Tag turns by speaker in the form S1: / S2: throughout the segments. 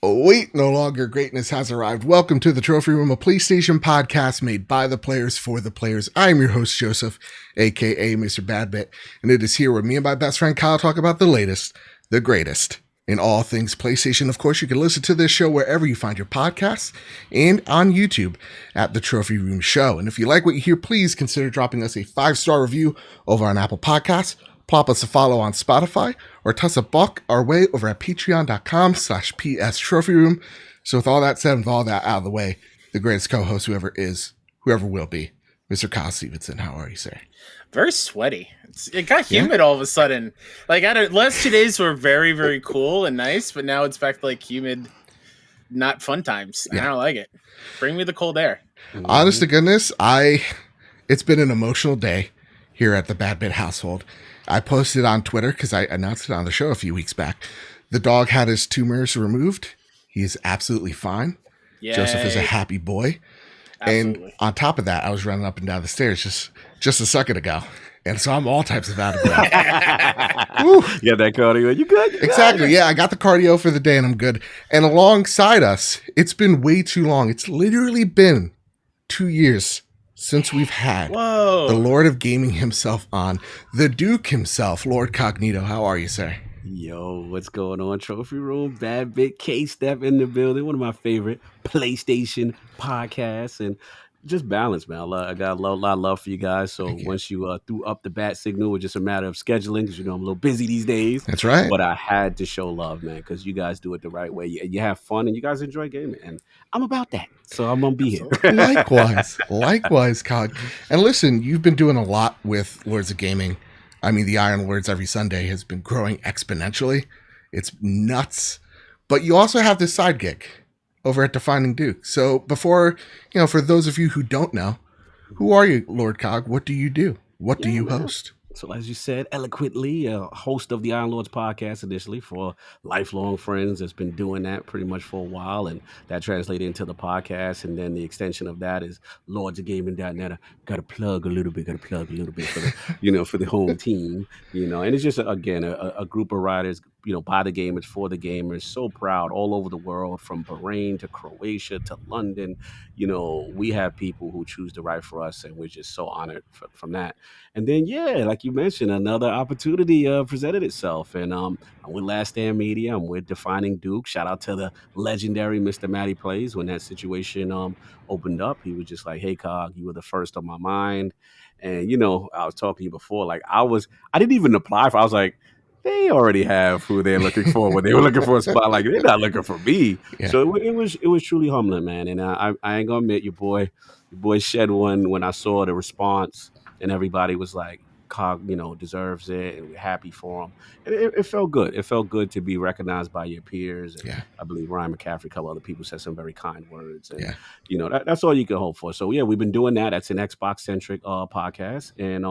S1: Oh, wait, no longer greatness has arrived. Welcome to the Trophy Room, a PlayStation podcast made by the players for the players. I'm your host, Joseph, aka Mr. Badbit, and it is here where me and my best friend Kyle talk about the latest, the greatest in all things PlayStation. Of course, you can listen to this show wherever you find your podcasts and on YouTube at the Trophy Room Show. And if you like what you hear, please consider dropping us a 5-star review over on Apple Podcasts. Plop us a follow on Spotify, or toss a buck our way over at patreon.com/PS Trophy Room. So with all that said, with all that out of the way, the greatest co-host, whoever will be, Mr. Kyle Stevenson. How are you, sir?
S2: Very sweaty. It got humid all of a sudden. Like, last 2 days were very, very cool and nice, but now it's back to like humid, not fun times. Yeah. I don't like it. Bring me the cold air.
S1: Honest to goodness, it's been an emotional day here at the Badbit household. I posted on Twitter because I announced it on the show a few weeks back. The dog had his tumors removed. He is absolutely fine. Yay. Joseph is a happy boy. Absolutely. And on top of that, I was running up and down the stairs just a second ago. And so I'm all types of out of breath.
S3: You got that cardio? You good?
S1: Exactly. Yeah, I got the cardio for the day and I'm good. And alongside us, it's been way too long. It's literally been 2 years since we've had the Lord of Gaming himself on, the Duke himself, Lord Cognito. How are you, sir?
S3: Yo, what's going on? Trophy Room, Badbit, K-Step in the building. One of my favorite PlayStation podcasts. And just balance, man. I got a lot of love for you guys. So once you threw up the bat signal, it's just a matter of scheduling because, I'm a little busy these days.
S1: That's right.
S3: But I had to show love, man, because you guys do it the right way. You have fun and you guys enjoy gaming. And I'm about that. So I'm going to be here.
S1: Likewise, Cog. And listen, you've been doing a lot with Lords of Gaming. I mean, the Iron Lords every Sunday has been growing exponentially. It's nuts. But you also have this side gig over at Defining Duke. So before, for those of you who don't know, who are you, Lord Cog? What do you do? What do you host?
S3: So as you said, eloquently, a host of the Iron Lords podcast initially for lifelong friends that's been doing that pretty much for a while. And that translated into the podcast. And then the extension of that is lordsofgaming.net. Got to plug a little bit for the, for the home team, and it's just, again, a group of writers, by the gamers, for the gamers, so proud all over the world, from Bahrain to Croatia to London. We have people who choose to write for us, and we're just so honored from that. And then, like you mentioned, another opportunity presented itself. And I'm with Last Stand Media. I'm with Defining Duke. Shout out to the legendary Mr.Midas Plays. When that situation opened up, he was just like, hey, Cog, you were the first on my mind. And, I was talking to you before, like I didn't even apply for, I was like, they already have who they're looking for when they were looking for a spot. Like, they're not looking for me. Yeah. So it was truly humbling, man. And I ain't gonna admit, your boy shed one when I saw the response, and everybody was like, Cog, deserves it, and we're happy for him. And it felt good. It felt good to be recognized by your peers. And I believe Ryan McCaffrey, a couple other people said some very kind words. And, that's all you can hope for. So, we've been doing that. That's an Xbox-centric podcast. And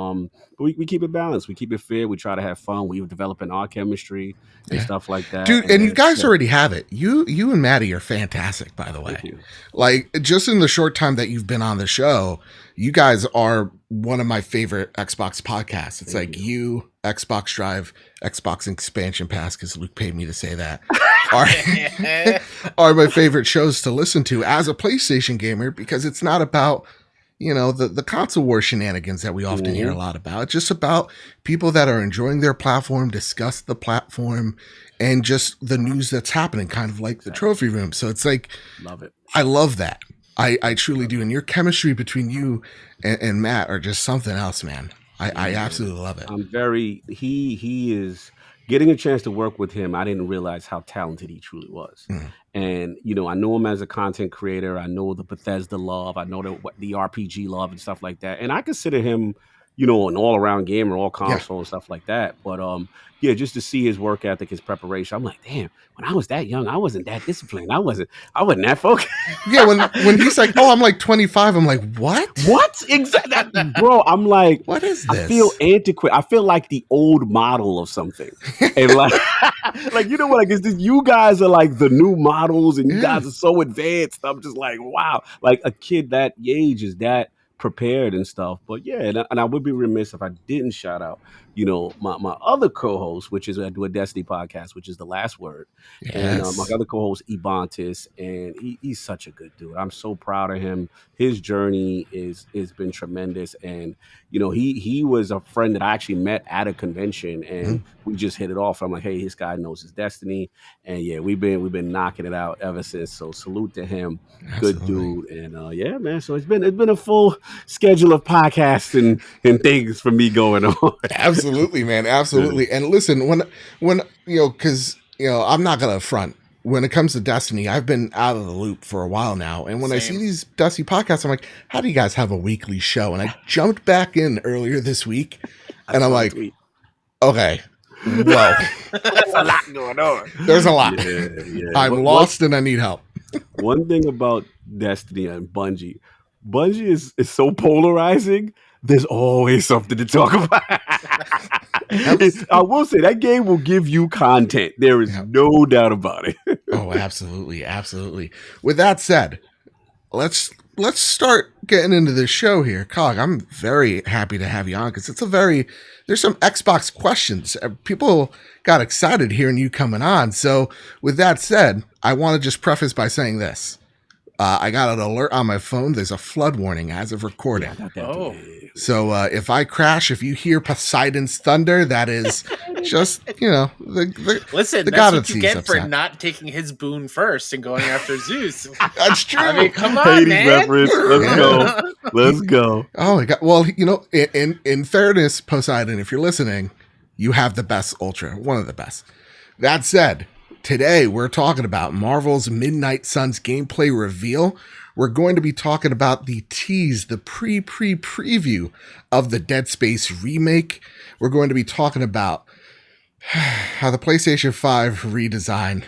S3: but we keep it balanced. We keep it fair. We try to have fun. We're developing our chemistry and stuff like that.
S1: Dude, and you guys already have it. You and Maddie are fantastic, by the way.
S3: Thank you.
S1: Like, just in the short time that you've been on the show, you guys are one of my favorite Xbox podcasts. It's Thank you, Xbox Drive, Xbox Expansion Pass, because Luke paid me to say that, are my favorite shows to listen to as a PlayStation gamer, because it's not about, the console war shenanigans that we often hear a lot about. It's just about people that are enjoying their platform, discuss the platform, and just the news that's happening, kind of like the Trophy Room. So it's like,
S3: love it.
S1: I love that. I truly do. And your chemistry between you and Matt are just something else, man. I absolutely love it.
S3: He is getting a chance to work with him. I didn't realize how talented he truly was. And, I know him as a content creator. I know the Bethesda love. I know the RPG love and stuff like that. And I consider him, an all-around gamer, all console and stuff like that. But, just to see his work ethic, his preparation, I'm like, damn, when I was that young, I wasn't that disciplined. I wasn't that focused.
S1: When he's like, oh, I'm like 25, I'm like, what?
S3: What? Exactly. Bro, I'm like,
S1: what is this?
S3: I feel antiquated. I feel like the old model of something. And like, you guys are like the new models, and you guys are so advanced. I'm just like, wow. Like, a kid that age is that prepared and stuff. But and I would be remiss if I didn't shout out, my other co-host, which is I do a Destiny podcast, which is The Last Word.
S1: Yes.
S3: And my other co-host, Ebontis, and he's such a good dude. I'm so proud of him. His journey has been tremendous. And, he was a friend that I actually met at a convention, and we just hit it off. I'm like, hey, this guy knows his Destiny. And yeah, we've been knocking it out ever since. So salute to him.
S1: Absolutely.
S3: Good dude. And yeah, man. So it's been a full schedule of podcasts and things for me going on.
S1: Absolutely, man. Absolutely. And listen, when because I'm not gonna front. When it comes to Destiny, I've been out of the loop for a while now. And when I see these Destiny podcasts, I'm like, how do you guys have a weekly show? And I jumped back in earlier this week, and I'm like, okay, whoa.
S2: There's a lot going on.
S1: There's a lot.
S3: Yeah.
S1: I'm lost and I need help.
S3: One thing about Destiny and Bungie is so polarizing. There's always something to talk about. I will say that game will give you content. There is no doubt about it.
S1: Oh, absolutely, absolutely. With that said, let's start getting into this show here. Cog, I'm very happy to have you on because there's some Xbox questions. People got excited hearing you coming on. So with that said, I want to just preface by saying this. I got an alert on my phone. There's a flood warning as of recording. So if I crash, if you hear Poseidon's thunder, that is just,
S2: Listen,
S1: the
S2: that's what you get for not taking his boon first and going after Zeus.
S1: That's true.
S2: I mean, come on, man.
S3: Reference. Let's go.
S1: Oh my God. Well, in fairness, Poseidon, if you're listening, you have the best Ultra, one of the best. That said, today we're talking about Marvel's Midnight Suns gameplay reveal. We're going to be talking about the tease, the preview of the Dead Space remake. We're going to be talking about how the PlayStation 5 redesign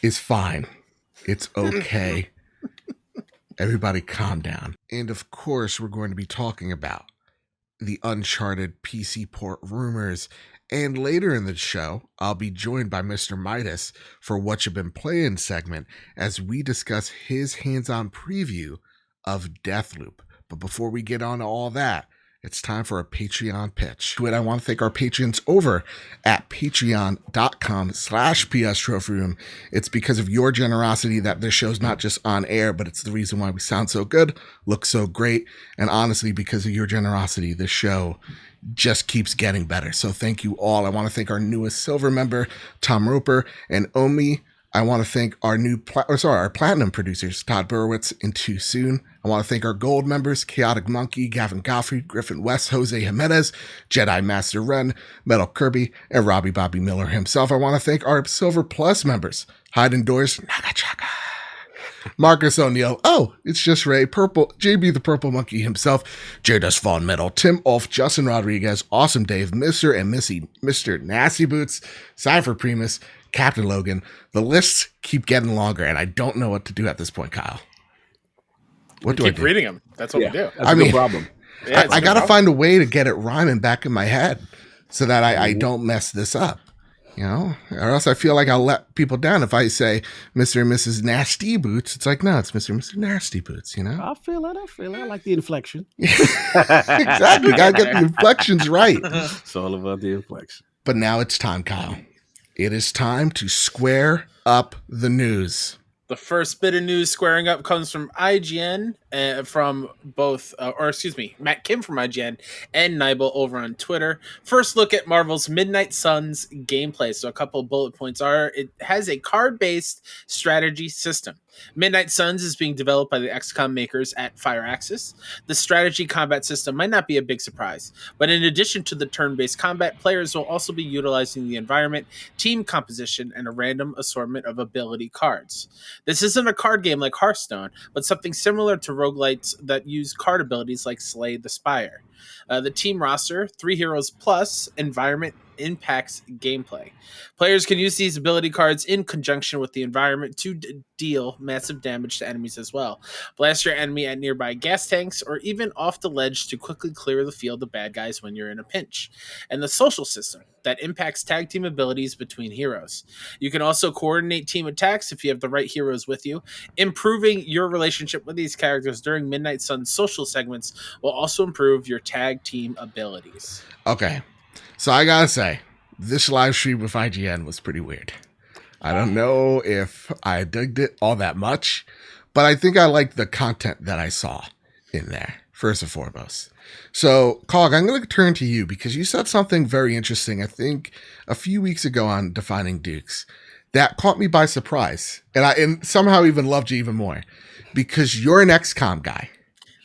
S1: is fine. It's okay. Everybody calm down. And of course, we're going to be talking about the Uncharted PC port rumors. And later in the show, I'll be joined by Mr.Midas for What You've Been Playing segment as we discuss his hands-on preview of Deathloop. But before we get on to all that, it's time for a Patreon pitch. I want to thank our patrons over at patreon.com/PS Trophy Room. It's because of your generosity that this show's not just on air, but it's the reason why we sound so good, look so great, and honestly, because of your generosity, this show just keeps getting better. So thank you all. I want to thank our newest silver member, Tom Roper and Omi. I want to thank our our platinum producers, Todd Burwitz and Too Soon. I want to thank our gold members, Chaotic Monkey, Gavin Goffrey, Griffin West, Jose Jimenez, Jedi Master Ren, Metal Kirby, and Robbie Bobby Miller himself. I want to thank our Silver Plus members, Hide Indoors, Nagachaka, Marcus O'Neill. Oh, it's just Ray, Purple, JB the Purple Monkey himself, Jadus Vaughn Metal, Tim Ulf, Justin Rodriguez, Awesome Dave, Mr. and Missy, Mr. Nasty Boots, Cypher Primus, Captain Logan. The lists keep getting longer, and I don't know what to do at this point, Kyle. What do I do?
S2: Keep reading them. That's what we do.
S3: That's no problem.
S2: Yeah,
S1: I got to find a way to get it rhyming back in my head so that I don't mess this up. Or else I feel like I'll let people down if I say Mr. and Mrs. Nasty Boots. It's like, no, it's Mr. and Mr. Nasty Boots,
S3: I feel it. I like the inflection.
S1: Exactly. Got to get the inflections right.
S3: It's all about the inflection.
S1: But now it's time, Kyle. It is time to square up the news.
S2: The first bit of news squaring up comes from IGN, from both, Matt Kim from IGN and Nibel over on Twitter. First look at Marvel's Midnight Suns gameplay. So a couple of bullet points are, it has a card-based strategy system. Midnight Suns is being developed by the XCOM makers at Firaxis. The strategy combat system might not be a big surprise, but in addition to the turn-based combat, players will also be utilizing the environment, team composition, and a random assortment of ability cards. This isn't a card game like Hearthstone, but something similar to roguelites that use card abilities like Slay the Spire. The team roster, 3 heroes plus environment, impacts gameplay. Players can use these ability cards in conjunction with the environment to deal massive damage to enemies as well. Blast your enemy at nearby gas tanks or even off the ledge to quickly clear the field of bad guys when you're in a pinch. And the social system that impacts tag team abilities between heroes. You can also coordinate team attacks if you have the right heroes with you. Improving your relationship with these characters during Midnight Sun's social segments will also improve your tag team abilities.
S1: Okay. So I gotta say, this live stream with IGN was pretty weird. I don't know if I digged it all that much, but I think I liked the content that I saw in there, first and foremost. So, Cog, I'm going to turn to you because you said something very interesting, I think, a few weeks ago on Defining Dukes that caught me by surprise. And somehow even loved you even more because you're an XCOM guy.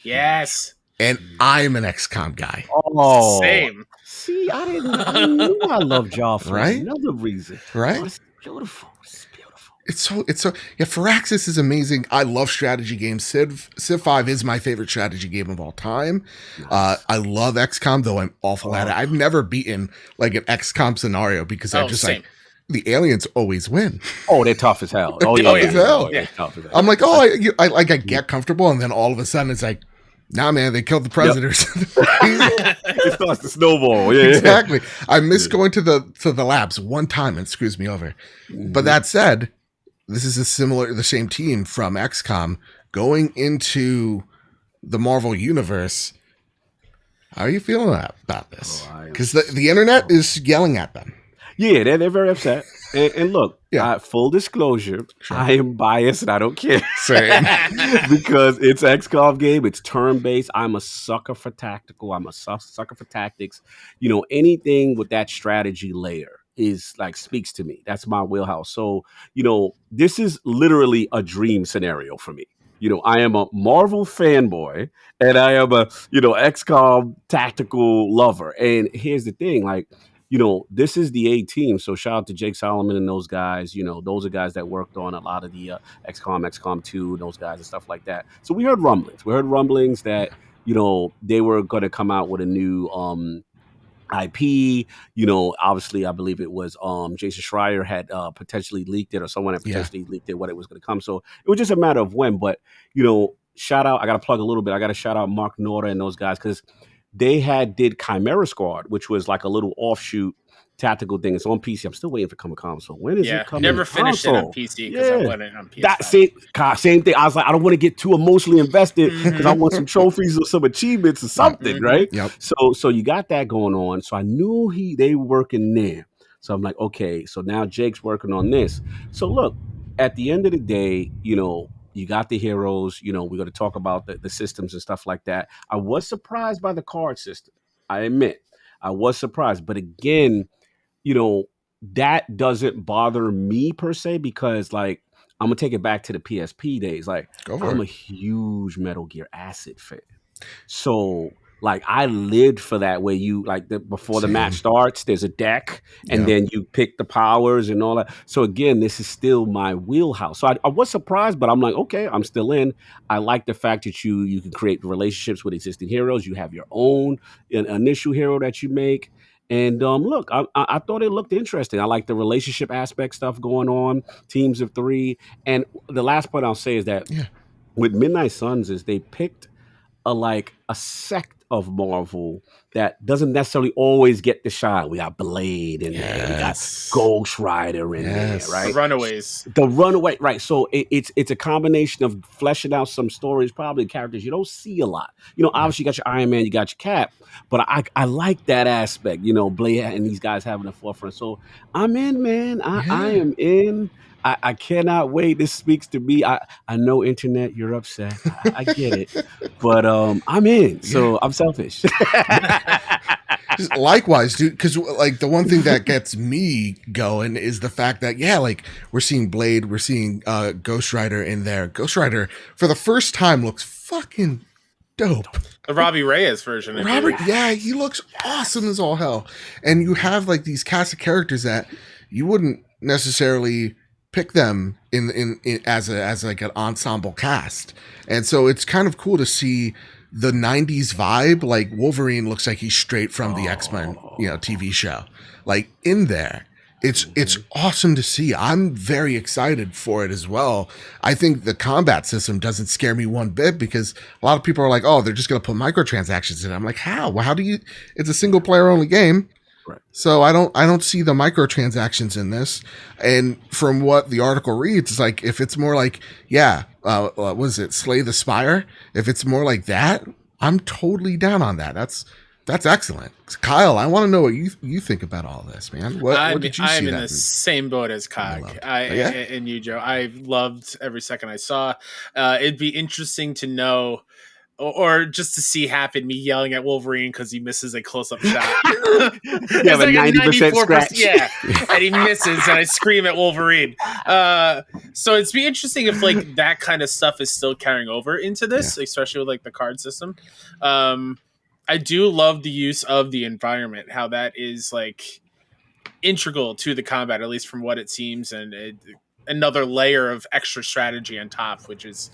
S2: Yes.
S1: And I'm an XCOM guy.
S3: Oh,
S2: Same.
S3: See, I knew I loved y'all for
S1: Right?
S3: another reason.
S1: Right?
S3: Oh, it's beautiful. It's beautiful.
S1: It's so yeah. Firaxis is amazing. I love strategy games. Civ 5 is my favorite strategy game of all time.
S3: Nice.
S1: I love XCOM, though I'm awful at it. I've never beaten like an XCOM scenario because I just
S2: same.
S1: like the aliens always win.
S3: Oh, they're tough as hell. Oh,
S1: Tough as hell.
S3: They're tough as hell.
S1: I'm like, oh, I get comfortable, and then all of a sudden it's like, nah, man, they killed the predators.
S3: It starts to snowball. Yeah,
S1: exactly. I miss going to the labs one time and it screws me over. But that said, this is the same team from XCOM going into the Marvel universe. How are you feeling about this? Because the internet is yelling at them.
S3: Yeah, they're very upset. And look, full disclosure, sure. I am biased and I don't care.
S1: Same.
S3: Because it's XCOM game, it's turn-based. I'm a sucker for tactical. I'm a sucker for tactics. You know, anything with that strategy layer is like speaks to me. That's my wheelhouse. So, you know, this is literally a dream scenario for me. You know, I am a Marvel fanboy and I am a, XCOM tactical lover. And here's the thing, like, you know, this is the A team. So shout out to Jake Solomon and those guys. You know, those are guys that worked on a lot of the XCOM 2, those guys and stuff like that. So we heard rumblings. We heard rumblings that, you know, they were going to come out with a new IP. You know, obviously, I believe it was Jason Schreier had potentially leaked it, or someone had potentially leaked it, what it was going to come. So it was just a matter of when. But, you know, shout out. I got to plug a little bit. I got to shout out Mark Norda and those guys because they did Chimera Squad, which was like a little offshoot tactical thing. It's on PC. I'm still waiting for coming console. When is it coming?
S2: Never finished it on PC because I went it on PS5.
S3: That same thing. I was like, I don't want to get too emotionally invested because I want some trophies or some achievements or something, right?
S1: Yep.
S3: So you got that going on. So I knew they were working there. So I'm like, okay, so now Jake's working on this. So look, at the end of the day, you know, you got the heroes, you know, we're going to talk about the systems and stuff like that. I was surprised by the card system. I admit, I was surprised. But again, you know, that doesn't bother me per se because, like, I'm going to take it back to the PSP days. Like, I'm a huge Metal Gear Acid fan. So, like, I lived for that where you, like, before the match starts, there's a deck, and then you pick the powers and all that. So, again, this is still my wheelhouse. So, I was surprised, but I'm like, okay, I'm still in. I like the fact that you can create relationships with existing heroes. You have your own initial hero that you make. And look, I thought it looked interesting. I like the relationship aspect stuff going on, teams of 3. And the last point I'll say is that with Midnight Suns is they picked a sect of Marvel that doesn't necessarily always get the shine. We got Blade in there. We got Ghost Rider in there, right?
S2: The Runaway,
S3: right? So it's a combination of fleshing out some stories, probably characters you don't see a lot. You know, obviously you got your Iron Man, you got your Cap, but I like that aspect. You know, Blade and these guys having the forefront. So I'm in, man. I am in. I cannot wait. This speaks to me. I know, internet, you're upset. I get it. But I'm in. So I'm selfish.
S1: Likewise, dude, because like the one thing that gets me going is the fact that, like we're seeing Blade, we're seeing Ghost Rider in there. Ghost Rider, for the first time, looks fucking dope.
S2: The Robbie Reyes version.
S1: He looks awesome as all hell. And you have like these cast of characters that you wouldn't necessarily pick them in as like an ensemble cast. And so it's kind of cool to see the 90s vibe. Like Wolverine looks like he's straight from the X-Men, TV show. Like in there. It's awesome to see. I'm very excited for it as well. I think the combat system doesn't scare me one bit because a lot of people are like, oh, they're just going to put microtransactions in it. I'm like, how? Well, how do you? It's a single player only game.
S3: Right.
S1: So I don't see the microtransactions in this. And from what the article reads, it's like if it's more like, what is it, Slay the Spire? If it's more like that, I'm totally down on that. That's That's excellent. Kyle, I want to know what you think about all this, man. What did you see?
S2: I'm in the same boat as Cog. And you, Joe. I loved every second I saw. It'd be interesting to know, or just to see happen me yelling at Wolverine because he misses a close-up shot.
S3: You have a 90% scratch.
S2: Yeah, and he misses, and I scream at Wolverine. So it'd be interesting if like that kind of stuff is still carrying over into this, especially with like the card system. I do love the use of the environment, how that is like integral to the combat, at least from what it seems, and another layer of extra strategy on top, which is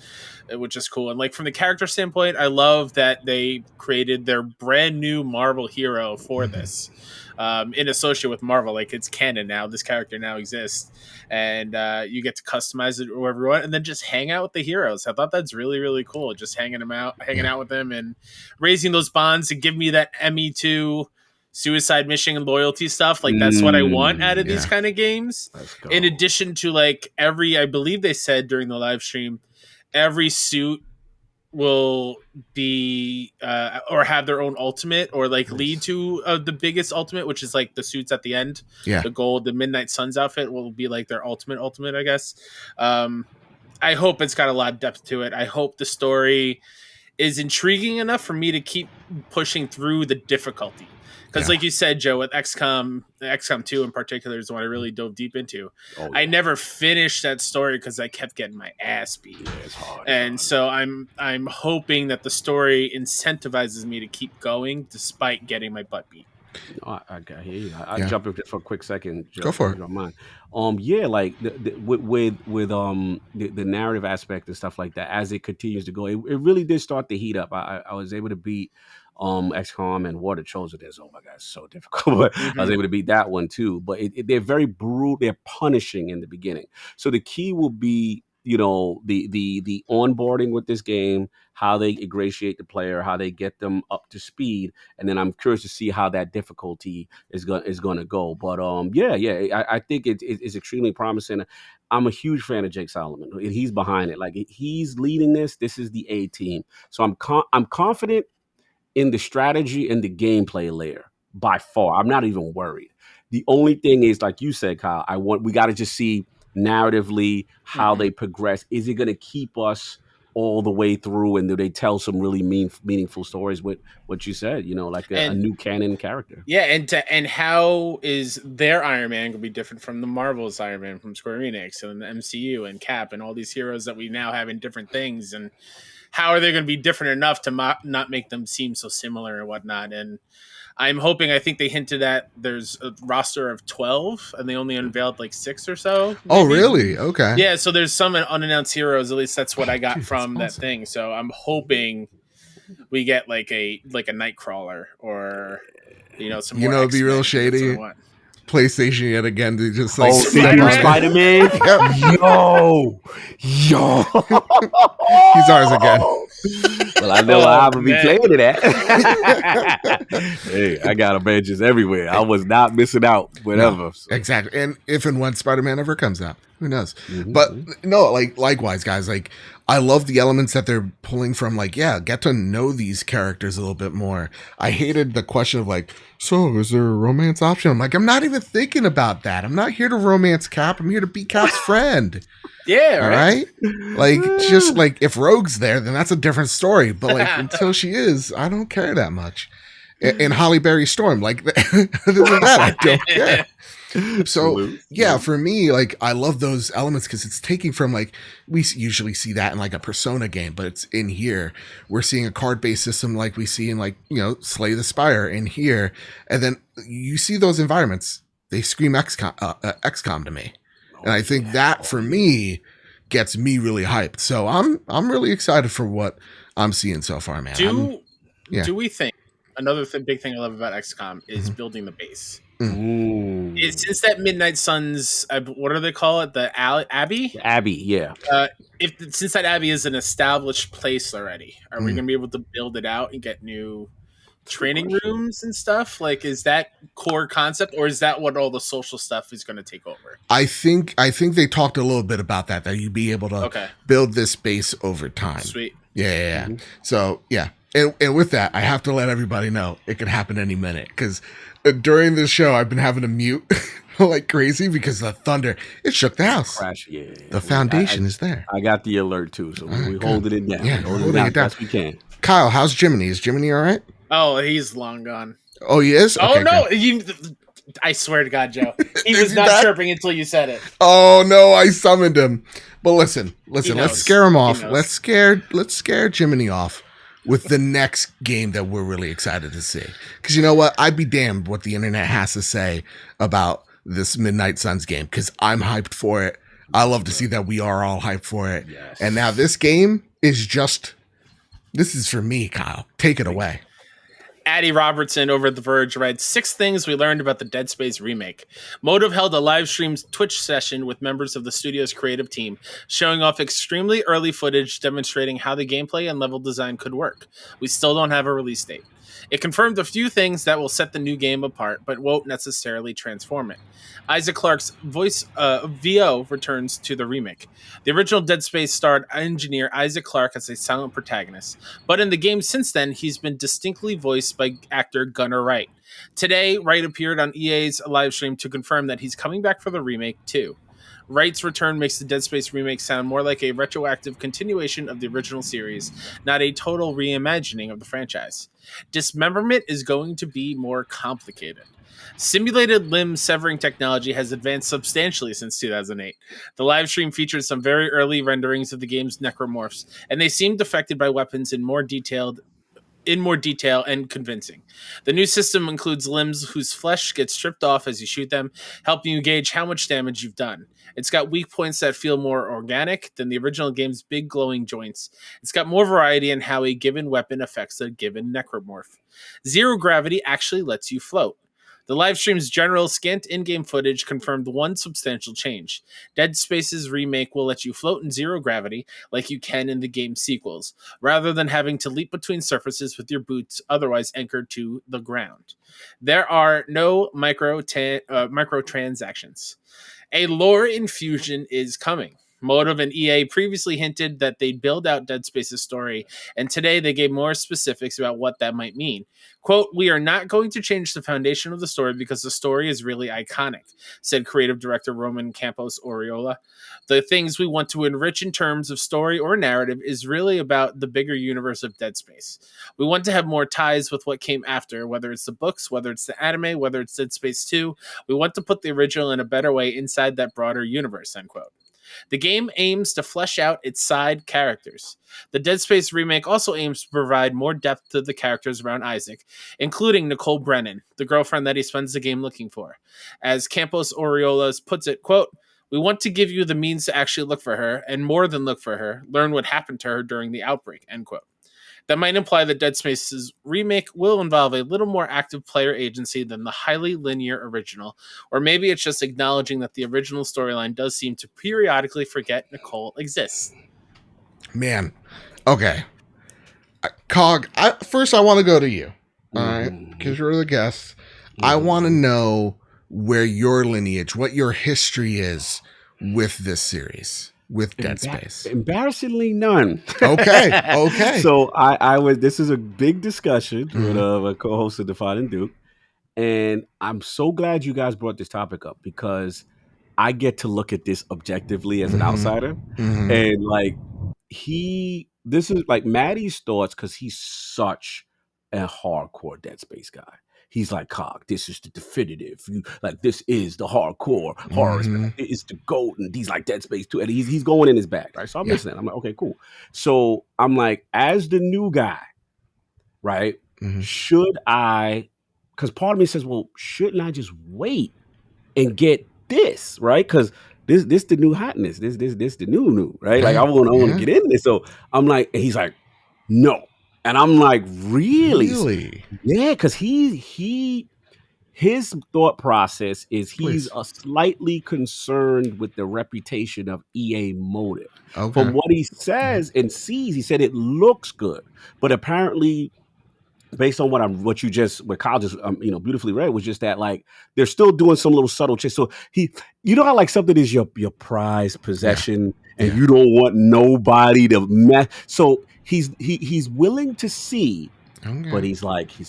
S2: cool. And like from the character standpoint, I love that they created their brand new Marvel hero for this, in association with Marvel. Like it's canon now. This character now exists, and you get to customize it wherever you want, and then just hang out with the heroes. I thought that's really, really cool. Just hanging out with them, and raising those bonds to give me that ME2 suicide mission and loyalty stuff. Like that's what I want out of these kind of games. In addition to like I believe they said during the live stream, every suit will be or have their own ultimate, or like lead to the biggest ultimate, which is like the suits at the end. The Midnight Suns outfit will be like their ultimate, I guess. I hope it's got a lot of depth to it. I hope the story is intriguing enough for me to keep pushing through the difficulty. Because like you said, Joe, with XCOM 2 in particular is the one I really dove deep into. I never finished that story because I kept getting my ass beat.
S3: It's hard.
S2: And so I'm hoping that the story incentivizes me to keep going despite getting my butt beat.
S3: No, I hear you. I'll jump in for a quick second, Joe,
S1: go for it.
S3: If you don't mind. Like with the narrative aspect and stuff like that, as it continues to go, it really did start to heat up. I was able to beat XCOM and War of the Chosen is, oh my god, it's so difficult. But I was able to beat that one too. But they're very brutal. They're punishing in the beginning. So the key will be, the onboarding with this game, how they ingratiate the player, how they get them up to speed, and then I'm curious to see how that difficulty is going to go. But I think it's extremely promising. I'm a huge fan of Jake Solomon. He's behind it. Like he's leading this. This is the A team. So I'm confident in the strategy and the gameplay layer by far. I'm not even worried. The only thing is, like you said, Kyle, we got to just see narratively how they progress. Is it going to keep us all the way through, and do they tell some really meaningful stories with what you said, like a new canon character?
S2: Yeah, and how is their Iron Man going to be different from the Marvel's Iron Man from Square Enix and the MCU and Cap and all these heroes that we now have in different things, and how are they going to be different enough to not make them seem so similar and whatnot? And I'm hoping, I think they hinted at there's a roster of 12 and they only unveiled like 6 or so. Maybe.
S1: Oh, really? Okay.
S2: Yeah, so there's some unannounced heroes. At least that's what I got from that thing. So I'm hoping we get like a Nightcrawler or some more.
S1: It'd be real shady. PlayStation yet again to just like
S3: Spider-Man. Yo,
S1: he's ours again.
S3: Well, I know I will be playing to that. Hey, I got Avengers everywhere. I was not missing out. Whatever.
S1: No, exactly. And if and when Spider-Man ever comes out, who knows? But no, like likewise, guys. Like I love the elements that they're pulling from. Like, get to know these characters a little bit more. I hated the question of like, so is there a romance option? I'm like, I'm not even thinking about that. I'm not here to romance Cap. I'm here to be Cap's friend.
S2: Yeah.
S1: All right. Like, just like if Rogue's there, then that's a different story. But like until she is, I don't care that much. And Holly Berry Storm, like other than that, I don't care. So for me, like I love those elements because it's taking from like we usually see that in like a Persona game, but it's in here. We're seeing a card-based system like we see in like Slay the Spire in here, and then you see those environments. They scream XCOM to me, and I think that for me gets me really hyped. So I'm really excited for what I'm seeing so far, man.
S2: Do we think another big thing I love about XCOM is building the base? Since that Midnight Suns, what do they call it? The Abbey?
S3: Abbey, yeah.
S2: Since that Abbey is an established place already, are we going to be able to build it out and get new training rooms and stuff? Like, is that core concept, or is that what all the social stuff is going to take over?
S1: I think they talked a little bit about that you'd be able to build this base over time.
S2: Sweet.
S1: Yeah. So yeah, and with that, I have to let everybody know it could happen any minute because during this show, I've been having to mute like crazy because the thunder it shook the house.
S3: Crash, yeah.
S1: The foundation is there.
S3: I got the alert too, so we're holding it down.
S1: Yeah,
S3: We're holding it down as best we can.
S1: Kyle, how's Jiminy? Is Jiminy all right?
S2: Oh, he's long gone.
S1: Oh, he is?
S2: Okay, no,
S1: good.
S2: I swear to God, Joe. He was not chirping until you said it.
S1: Oh no, I summoned him. But listen, let's scare him off. Let's scare Jiminy off with the next game that we're really excited to see. Because you know what? I'd be damned what the internet has to say about this Midnight Suns game, because I'm hyped for it. I love to see that we are all hyped for it. Yes. And now this game is this is for me, Kyle. Take it away.
S2: Addie Robertson over at The Verge writes 6 things we learned about the Dead Space remake. Motive held a live stream Twitch session with members of the studio's creative team, showing off extremely early footage demonstrating how the gameplay and level design could work. We still don't have a release date. It confirmed a few things that will set the new game apart, but won't necessarily transform it. Isaac Clarke's voice VO returns to the remake. The original Dead Space starred engineer Isaac Clarke as a silent protagonist, but in the game since then, he's been distinctly voiced by actor Gunnar Wright. Today, Wright appeared on EA's livestream to confirm that he's coming back for the remake too. Wright's return makes the Dead Space remake sound more like a retroactive continuation of the original series, not a total reimagining of the franchise. Dismemberment is going to be more complicated. Simulated limb severing technology has advanced substantially since 2008. The live stream featured some very early renderings of the game's necromorphs, and they seemed affected by weapons in more detail and convincing. The new system includes limbs whose flesh gets stripped off as you shoot them, helping you gauge how much damage you've done. It's got weak points that feel more organic than the original game's big glowing joints. It's got more variety in how a given weapon affects a given necromorph. Zero gravity actually lets you float. The livestream's general scant in-game footage confirmed one substantial change. Dead Space's remake will let you float in zero gravity like you can in the game's sequels, rather than having to leap between surfaces with your boots otherwise anchored to the ground. There are no microtransactions. A lore infusion is coming. Motive and EA previously hinted that they'd build out Dead Space's story, and today they gave more specifics about what that might mean. Quote, "We are not going to change the foundation of the story because the story is really iconic," said creative director Roman Campos Oriola. "The things we want to enrich in terms of story or narrative is really about the bigger universe of Dead Space. We want to have more ties with what came after, whether it's the books, whether it's the anime, whether it's Dead Space 2. We want to put the original in a better way inside that broader universe," end quote. The game aims to flesh out its side characters. The Dead Space remake also aims to provide more depth to the characters around Isaac, including Nicole Brennan, the girlfriend that he spends the game looking for. As Campos Oriola puts it, quote, "We want to give you the means to actually look for her, and more than look for her, learn what happened to her during the outbreak," end quote. That might imply that Dead Space's remake will involve a little more active player agency than the highly linear original, or maybe it's just acknowledging that the original storyline does seem to periodically forget Nicole exists.
S1: Man, okay. Cog, first I want to go to you, all right, because you're the guest. I want to know where your lineage, what your history is with this series. With Dead Space,
S3: embarrassingly none.
S1: Okay.
S3: So I was. This is a big discussion with a co-host of Define and Duke, and I'm so glad you guys brought this topic up because I get to look at this objectively as an outsider, and like this is like Maddie's thoughts because he's such a hardcore Dead Space guy. He's like, Cog, this is the definitive. This is the hardcore horror. It's the GOAT. And he's like Dead Space 2. And he's going in his bag, right? So I'm listening. I'm like, okay, cool. So I'm like, as the new guy, right, should I, because part of me says, well, shouldn't I just wait and get this, right? Because this the new hotness. This the new, right? Like I want to get into this. So I'm like, and he's like, no. And I'm like, really? Yeah, because his thought process is he's slightly concerned with the reputation of EA Motive. From what he says and sees, he said it looks good, but apparently based on what Kyle just beautifully read, was just that like they're still doing some little subtle change. So how like something is your prized possession, and you don't want nobody to mess. So he's willing to see, but he's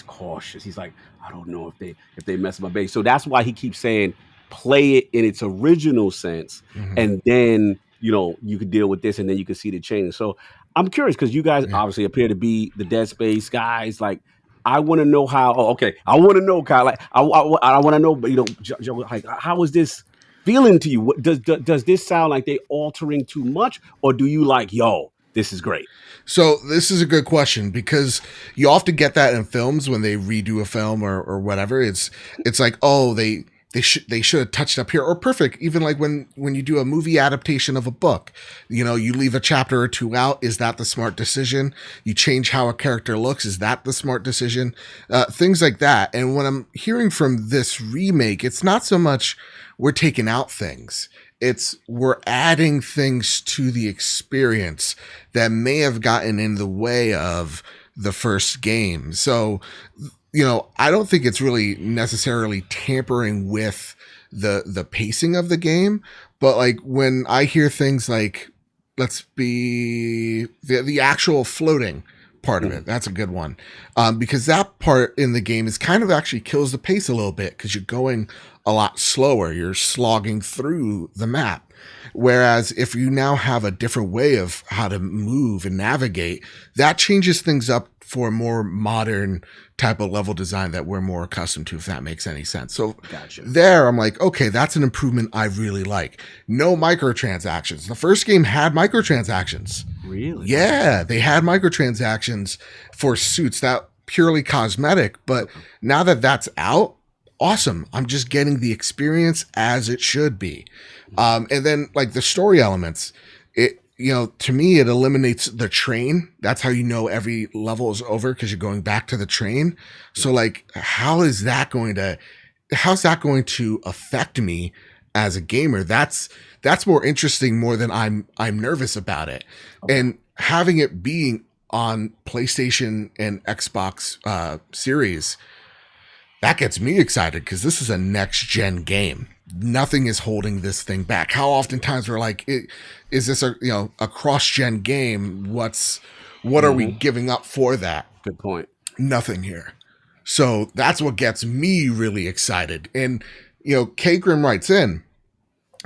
S3: cautious. He's like, I don't know if they mess my base. So that's why he keeps saying play it in its original sense, and then you could deal with this, and then you can see the change. So I'm curious because you guys obviously appear to be the Dead Space guys. Like, I want to know how. Oh, okay. I want to know, Kyle. Like, I want to know, but Joe, like, how is this feeling to you? What does this sound like they altering too much, or do you like, yo, this is great?
S1: So this is a good question because you often get that in films when they redo a film or whatever. It's like, oh, they should have touched up here, or perfect. Even like when you do a movie adaptation of a book, you leave a chapter or two out. Is that the smart decision? You change how a character looks. Is that the smart decision? Things like that. And when I'm hearing from this remake, it's not so much we're taking out things. It's we're adding things to the experience that may have gotten in the way of the first game. So, I don't think it's really necessarily tampering with the pacing of the game, but like when I hear things like, the actual floating part of it, that's a good one. Because that part in the game is kind of actually kills the pace a little bit because you're going a lot slower. You're slogging through the map. Whereas if you now have a different way of how to move and navigate, that changes things up for a more modern type of level design that we're more accustomed to, if that makes any sense. So there, I'm like, okay, that's an improvement I really like. No microtransactions. The first game had microtransactions.
S3: Really?
S1: Yeah, they had microtransactions for suits that purely cosmetic. But now that that's out, awesome. I'm just getting the experience as it should be. And then like the story elements, to me, it eliminates the train. That's how every level is over, because you're going back to the train. So like, how's that going to affect me as a gamer? That's more interesting more than I'm nervous about it. Okay. And having it being on PlayStation and Xbox Series, that gets me excited because this is a next gen game. Nothing is holding this thing back. How oftentimes we're like, is this a cross gen game? What are we giving up for that?
S3: Good point.
S1: Nothing here. So that's what gets me really excited. And K Grim writes in,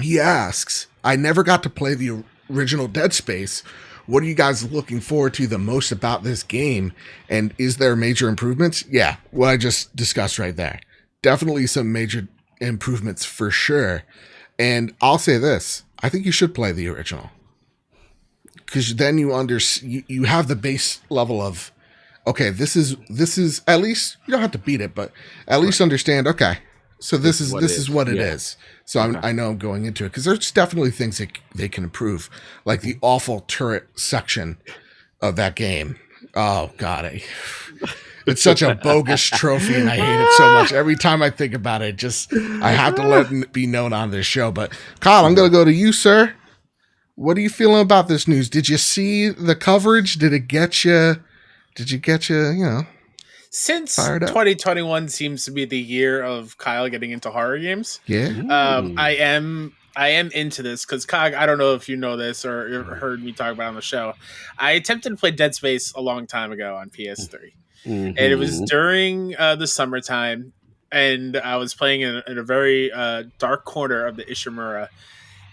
S1: he asks, I never got to play the original Dead Space. What are you guys looking forward to the most about this game? And is there major improvements? Yeah, what I just discussed right there. Definitely some major improvements for sure. And I'll say this, I think you should play the original, because then you have the base level of, okay, this is at least, you don't have to beat it, but at least understand, okay, so this is what it is. So I know I'm going into it, because there's definitely things that they can improve, like the awful turret section of that game. Oh god, it's such a bogus trophy, and I hate it so much. Every time I think about it, I have to let it be known on this show. But Kyle, I'm going to go to you, sir. What are you feeling about this news? Did you see the coverage? Did it get you?
S2: Since 2021 seems to be the year of Kyle getting into horror games, I am into this because Cog, I don't know if you know this or heard me talk about it on the show. I attempted to play Dead Space a long time ago on PS3. And it was during the summertime, and I was playing in a very dark corner of the Ishimura,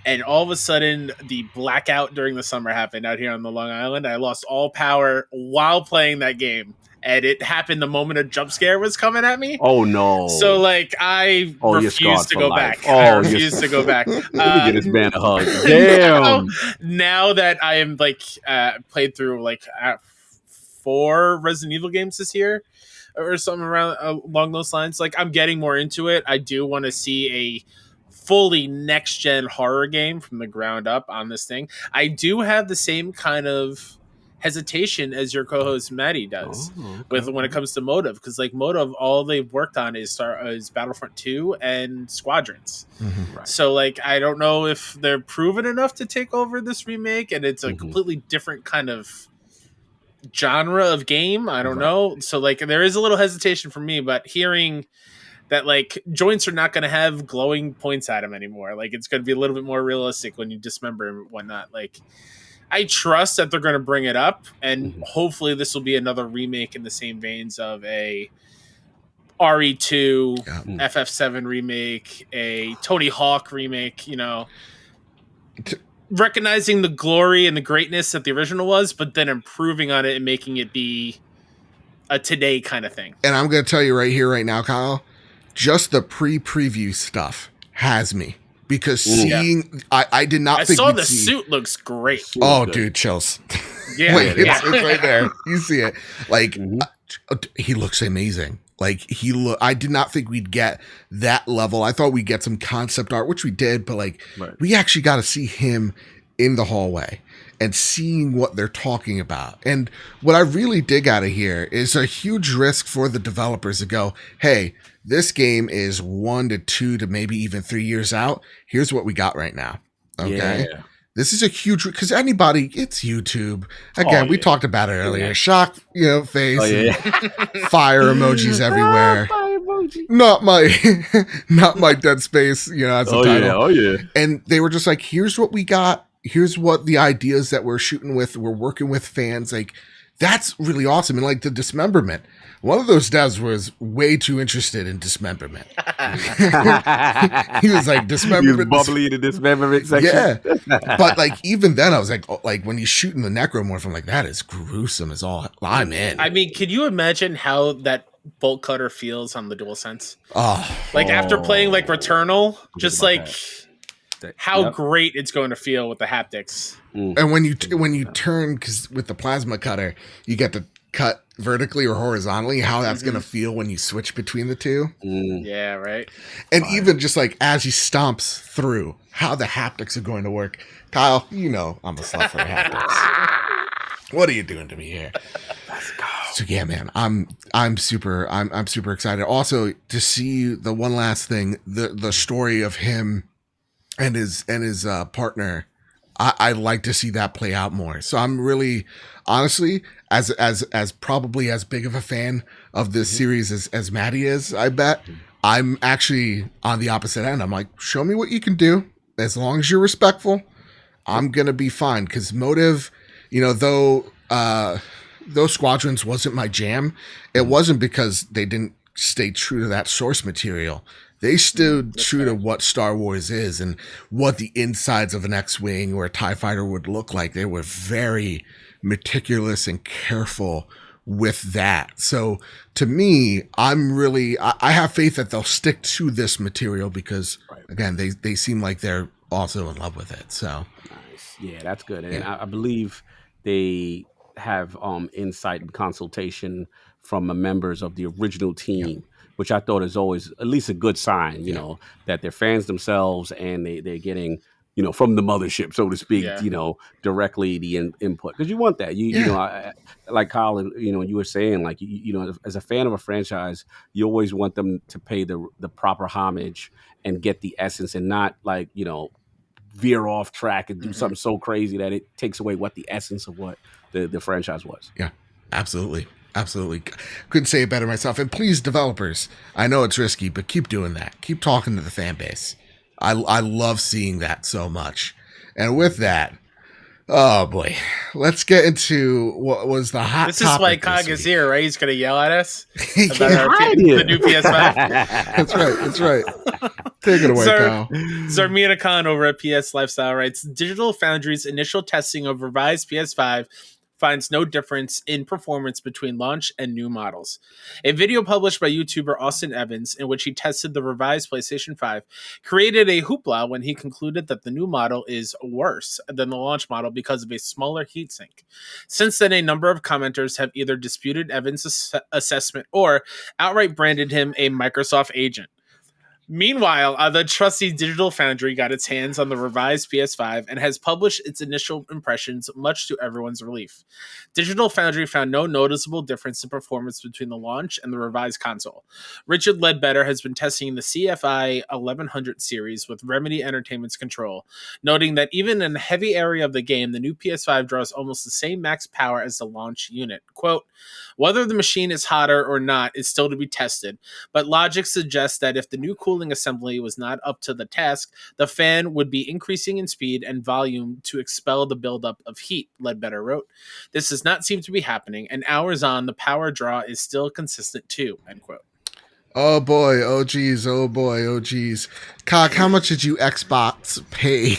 S2: and all of a sudden the blackout during the summer happened out here on the Long Island. I lost all power while playing that game, and it happened the moment a jump scare was coming at me.
S3: Oh no.
S2: So like I refused to go back.
S3: I
S2: refused to go back.
S3: Let me get this man a hug. Damn.
S2: Now that I am like played through like 4 Resident Evil games this year or something along those lines, like I'm getting more into it. I do want to see a fully next gen horror game from the ground up on this thing. I do have the same kind of hesitation as your co-host Maddie does with when it comes to Motive, because like Motive, all they've worked on is Battlefront 2 and Squadrons. Right. So like I don't know if they're proven enough to take over this remake, and it's a completely different kind of genre of game. I don't know. So like there is a little hesitation for me, but hearing that like joints are not going to have glowing points at him anymore. Like it's going to be a little bit more realistic when you dismember him and whatnot. Like I trust that they're going to bring it up, and hopefully this will be another remake in the same veins of a RE2, FF7 remake, a Tony Hawk remake, you know, recognizing the glory and the greatness that the original was, but then improving on it and making it be a today kind of thing.
S1: And I'm going to tell you right here, right now, Kyle, just the pre-preview stuff has me. Because seeing, I did not think
S2: saw the suit looks great.
S1: Oh, dude, chills.
S2: Yeah,
S1: like, it's right there. You see it. Like, he looks amazing. Like, I did not think we'd get that level. I thought we'd get some concept art, which we did, but like, we actually got to see him in the hallway and seeing what they're talking about. And what I really dig out of here is a huge risk for the developers to go, hey, this game is 1 to 2 to maybe even 3 years out. Here's what we got right now. Okay. Yeah. This is a huge, because anybody, it's YouTube. Again, we talked about it earlier. Shock, face, fire emojis everywhere. Fire emoji. Not my Dead Space, as a title. And they were just like, here's what we got. Here's what the ideas that we're shooting with. We're working with fans. Like, that's really awesome. And like the dismemberment. One of those devs was way too interested in dismemberment. He was like, dismemberment.
S3: He was bubbly in the dismemberment section.
S1: Yeah. But like, even then I was like when he's shooting the necromorph, I'm like, that is gruesome as all. I'm in.
S2: I mean, can you imagine how that bolt cutter feels on the DualSense? After playing like Returnal, just like how great it's going to feel with the haptics.
S1: And when you turn, because with the plasma cutter, you get to cut vertically or horizontally, how that's going to feel when you switch between the two.
S2: Yeah, right.
S1: And even just like as he stomps through, how the haptics are going to work. Kyle, I'm a slut for the haptics. What are you doing to me here?
S3: Let's go.
S1: So yeah, man, I'm super excited. Also to see the one last thing, the story of him and his partner. I'd like to see that play out more. So I'm really, honestly, as probably as big of a fan of this series as Maddie is, I bet, I'm actually on the opposite end. I'm like, show me what you can do. As long as you're respectful, I'm going to be fine. Because Motive, though Squadrons wasn't my jam, it wasn't because they didn't stay true to that source material. They stood true to what Star Wars is and what the insides of an X-Wing or a TIE fighter would look like. They were very meticulous and careful with that. So to me, I have faith that they'll stick to this material because, again, they seem like they're also in love with it. So
S3: nice. Yeah, that's good. And I believe they have insight and consultation from the members of the original team, which I thought is always at least a good sign, that they're fans themselves and they're getting, from the mothership, so to speak, directly the input. Because you want that. I, like Kyle, you were saying, like, as a fan of a franchise, you always want them to pay the proper homage and get the essence and not like, veer off track and do something so crazy that it takes away what the essence of what the franchise was.
S1: Yeah, absolutely. Absolutely. Couldn't say it better myself. And please, developers, I know it's risky, but keep doing that. Keep talking to the fan base. I love seeing that so much. And with that, oh boy, let's get into what was the hot topic.
S2: This is why Cog is here, right? He's going to yell at us about the new PS5.
S1: That's right. Take it away, Kyle.
S2: Zarmina Khan over at PS Lifestyle writes, Digital Foundry's initial testing of revised PS5 finds no difference in performance between launch and new models. A video published by YouTuber Austin Evans, in which he tested the revised PlayStation 5, created a hoopla when he concluded that the new model is worse than the launch model because of a smaller heatsink. Since then, a number of commenters have either disputed Evans' assessment or outright branded him a Microsoft agent. Meanwhile, the trusty Digital Foundry got its hands on the revised PS5 and has published its initial impressions, much to everyone's relief. Digital Foundry found no noticeable difference in performance between the launch and the revised console. Richard Ledbetter has been testing the CFI 1100 series with Remedy Entertainment's control, noting that even in the heavy area of the game, the new PS5 draws almost the same max power as the launch unit. Quote, whether the machine is hotter or not is still to be tested, but logic suggests that if the new cooling assembly was not up to the task, the fan would be increasing in speed and volume to expel the buildup of heat, Ledbetter wrote. This does not seem to be happening, and hours on, the power draw is still consistent too, end quote.
S1: Oh boy, oh geez, oh boy, oh geez. Cock, how much did you Xbox pay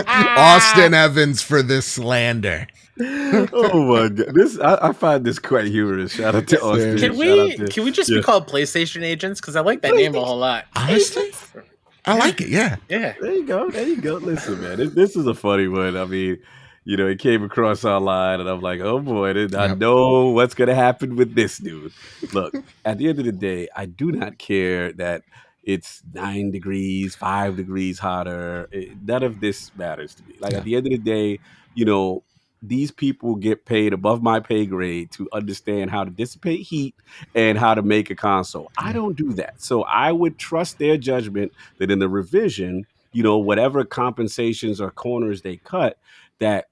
S1: Austin Evans for this slander?
S3: Oh my god, I find this quite humorous. Shout out to Austin.
S2: Can we just be called PlayStation agents? Because I like that name a whole lot.
S1: Honestly, I like it. Yeah.
S2: Yeah.
S3: There you go. Listen, man, this is a funny one. I mean, it came across online, and I'm like, oh boy, I know what's gonna happen with this dude. Look, at the end of the day, I do not care that it's 9 degrees, 5 degrees hotter. None of this matters to me. Like at the end of the day, these people get paid above my pay grade to understand how to dissipate heat and how to make a console. I don't do that. So I would trust their judgment that in the revision, whatever compensations or corners they cut, that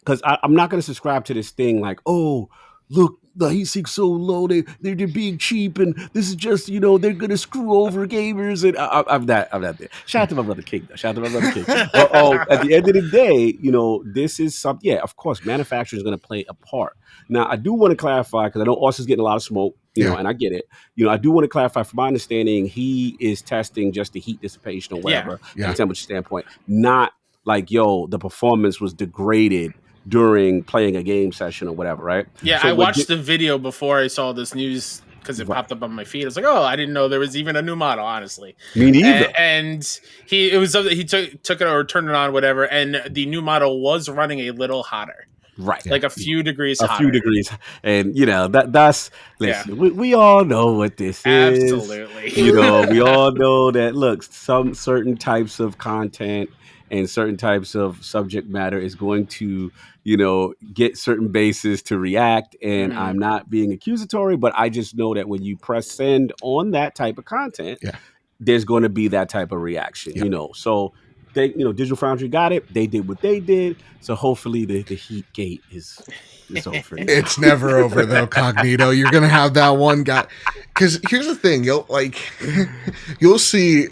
S3: because I'm not going to subscribe to this thing like, oh, look, the heat sink's so low, they're being cheap, and this is just, they're going to screw over gamers, and I'm not there. Shout out to my brother King, though. But, at the end of the day, this is something, yeah, of course, manufacturing is going to play a part. Now, I do want to clarify, because I know Austin's getting a lot of smoke, and I get it. I do want to clarify, from my understanding, he is testing just the heat dissipation or whatever, from a temperature standpoint, not like, the performance was degraded during playing a game session or whatever, right?
S2: Yeah, so I watched the video before I saw this news because it popped up on my feed. I was like, oh, I didn't know there was even a new model, honestly.
S3: Me neither.
S2: And he took it or turned it on, whatever, and the new model was running a little hotter.
S3: Right.
S2: Like a few degrees hotter.
S3: A few degrees. And, that's, listen, we all know what this is.
S2: Absolutely.
S3: We all know that, look, some certain types of content and certain types of subject matter is going to, get certain bases to react. And I'm not being accusatory, but I just know that when you press send on that type of content, there's going to be that type of reaction, So they, Digital Foundry got it. They did what they did. So hopefully the heat gate is over.
S1: It's never over though, Cognito. You're gonna have that one guy. Because here's the thing, you'll see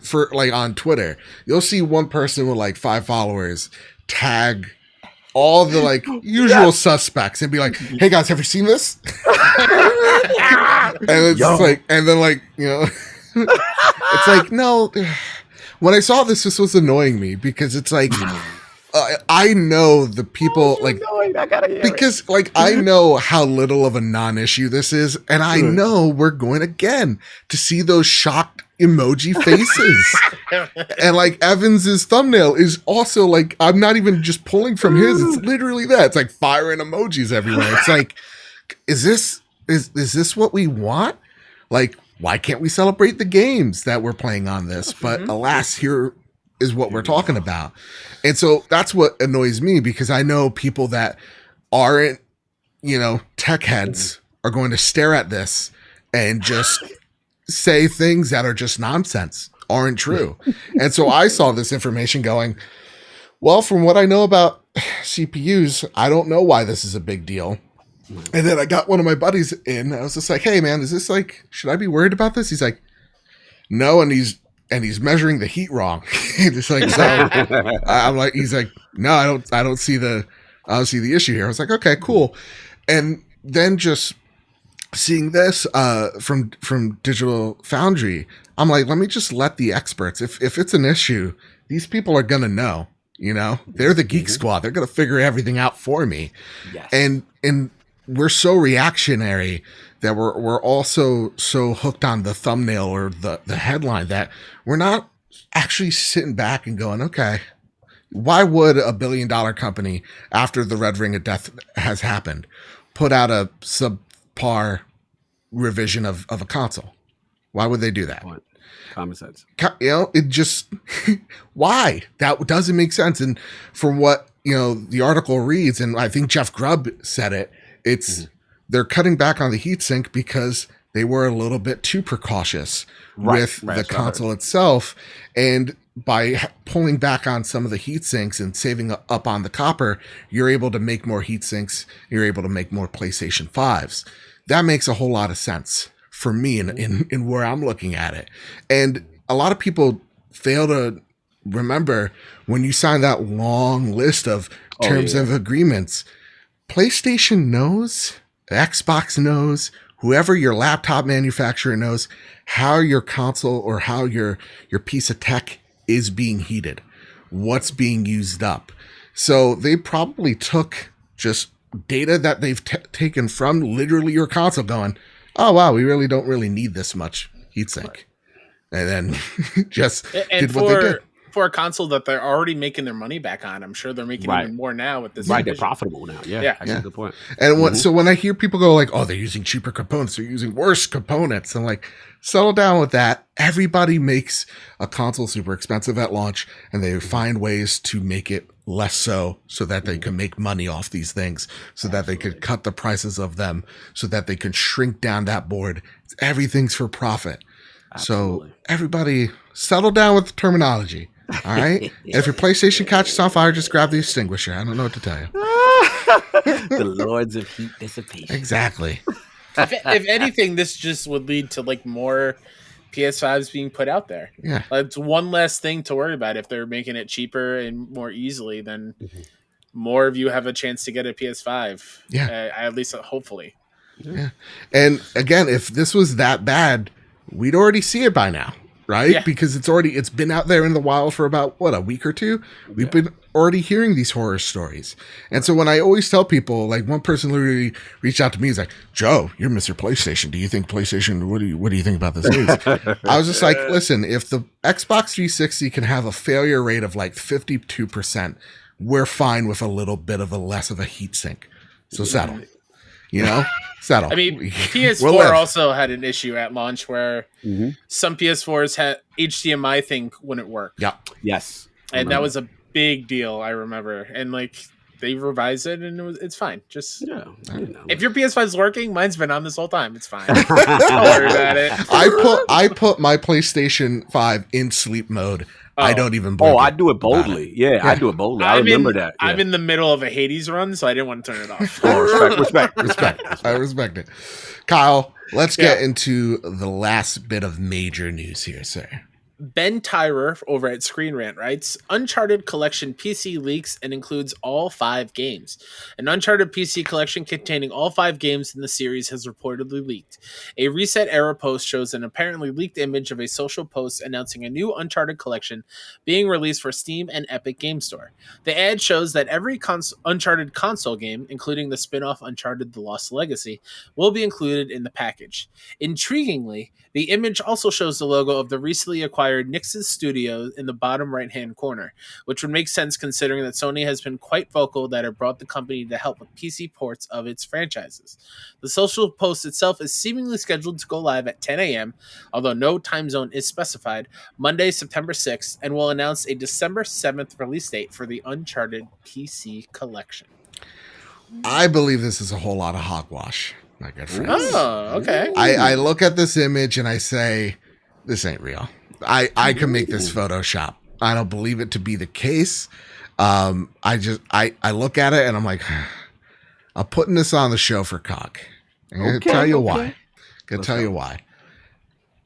S1: for like on Twitter, you'll see one person with like 5 followers tag all the like usual suspects and be like, "Hey guys, have you seen this?" And it's just like, and then like it's like, no. When I saw this was annoying me because it's like. I know the people because I know how little of a non-issue this is, and I know we're going again to see those shocked emoji faces. And like Evans's thumbnail is also like, I'm not even just pulling from his, it's literally that. It's like fire and emojis everywhere. It's like, is this what we want? Like, why can't we celebrate the games that we're playing on this? But alas, here is what we're talking about. And so that's what annoys me, because I know people that aren't, tech heads are going to stare at this and just say things that are just nonsense, aren't true. And so I saw this information going, well, from what I know about CPUs, I don't know why this is a big deal. And then I got one of my buddies in. I was just like, hey man, is this like, should I be worried about this? He's like, no. And he's measuring the heat wrong. Just like, so I'm like, he's like, no, I don't see the issue here. I was like, okay, cool. And then just seeing this from Digital Foundry, I'm like, let me just let the experts, if it's an issue, these people are gonna know, they're the Geek Squad. They're gonna figure everything out for me. Yes. And we're so reactionary that we're also so hooked on the thumbnail or the headline that we're not actually sitting back and going, okay, why would a $1 billion company, after the Red Ring of Death has happened, put out a subpar revision of a console? Why would they do that?
S3: Common sense.
S1: It just why that doesn't make sense. And from what the article reads, and I think Jeff Grubb said it, it's they're cutting back on the heatsink because they were a little bit too precautious with the console itself, and by pulling back on some of the heat sinks and saving up on the copper, you're able to make more heat sinks. You're able to make more PlayStation 5s. That makes a whole lot of sense for me in where I'm looking at it. And a lot of people fail to remember when you sign that long list of terms of agreements, PlayStation knows, Xbox knows, whoever your laptop manufacturer knows how your console or how your piece of tech is being heated, what's being used up. So they probably took just data that they've taken from literally your console going, oh, wow, we really don't really need this much heatsink. Right. And then just did what they did.
S2: For a console that they're already making their money back on, I'm sure they're making even more now with this.
S3: Right, they're profitable now. Yeah. That's a good point.
S1: And so when I hear people go like, oh, they're using cheaper components, they're using worse components, I'm like, settle down with that. Everybody makes a console super expensive at launch, and they find ways to make it less so that they can make money off these things, so that they could cut the prices of them, so that they can shrink down that board. Everything's for profit. Absolutely. So everybody settle down with the terminology. All right. And if your PlayStation catches on fire, just grab the extinguisher. I don't know what to tell you.
S3: The lords of heat dissipation.
S1: Exactly.
S2: If anything, this just would lead to like more PS5s being put out there.
S1: Yeah.
S2: It's one less thing to worry about. If they're making it cheaper and more easily, then more of you have a chance to get a PS5.
S1: Yeah.
S2: At least hopefully.
S1: Yeah. And again, if this was that bad, we'd already see it by now. Right? Yeah. Because it's been out there in the wild for about, a week or two? We've been already hearing these horror stories. And so when I always tell people, like one person literally reached out to me, he's like, Joe, you're Mr. PlayStation. Do you think PlayStation, what do you think about this news? I was just like, listen, if the Xbox 360 can have a failure rate of like 52%, we're fine with a little bit of a less of a heat sink. So settle. Settle.
S2: I mean, PS4 also had an issue at launch where some PS4s had HDMI thing wouldn't work.
S1: Yeah.
S3: Yes.
S2: And that was a big deal, I remember. And like they revised it and it's fine. Just if your PS5 is working, mine's been on this whole time. It's fine. Don't worry about it.
S1: I put my PlayStation 5 in sleep mode. I don't even blink.
S3: I do it boldly. Yeah, I do it boldly. I remember that. Yeah.
S2: I'm in the middle of a Hades run, so I didn't want to turn it off.
S1: Respect. I respect it. Kyle, let's get into the last bit of major news here, sir.
S2: Ben Tyrer over at Screen Rant writes, Uncharted Collection PC leaks and includes all 5 games. An Uncharted PC collection containing all 5 games in the series has reportedly leaked. A Reset Era post shows an apparently leaked image of a social post announcing a new Uncharted Collection being released for Steam and Epic Game Store. The ad shows that every Uncharted console game, including the spin-off Uncharted The Lost Legacy, will be included in the package. Intriguingly, the image also shows the logo of the recently acquired Nix's Studio in the bottom right-hand corner, which would make sense considering that Sony has been quite vocal that it brought the company to help with PC ports of its franchises. The social post itself is seemingly scheduled to go live at 10 a.m., although no time zone is specified, Monday, September 6th, and will announce a December 7th release date for the Uncharted PC collection.
S1: I believe this is a whole lot of hogwash, my good friends.
S2: Oh, okay.
S1: I look at this image and I say, this ain't real. I can make this Photoshop. I don't believe it to be the case. I look at it and I'm like, I'm putting this on the show for Cog. I'm going to tell you why.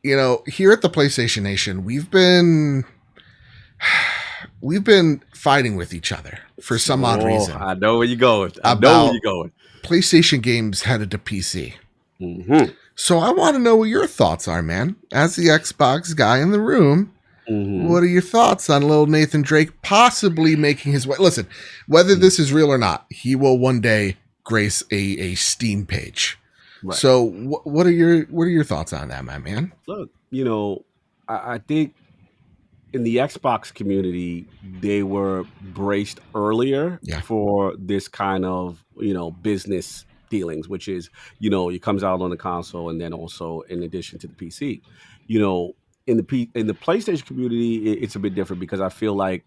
S1: Here at the PlayStation Nation, we've been fighting with each other for some odd reason.
S3: I know where you're going.
S1: PlayStation games headed to PC. Mm-hmm. So I want to know what your thoughts are, man. As the Xbox guy in the room, what are your thoughts on little Nathan Drake possibly making his way? Listen, whether this is real or not, he will one day grace a Steam page. Right. So what are your thoughts on that, my man?
S3: Look, I think in the Xbox community, they were braced earlier for this kind of, business dealings, which is, it comes out on the console and then also in addition to the PC. in the PlayStation community, it's a bit different because I feel like,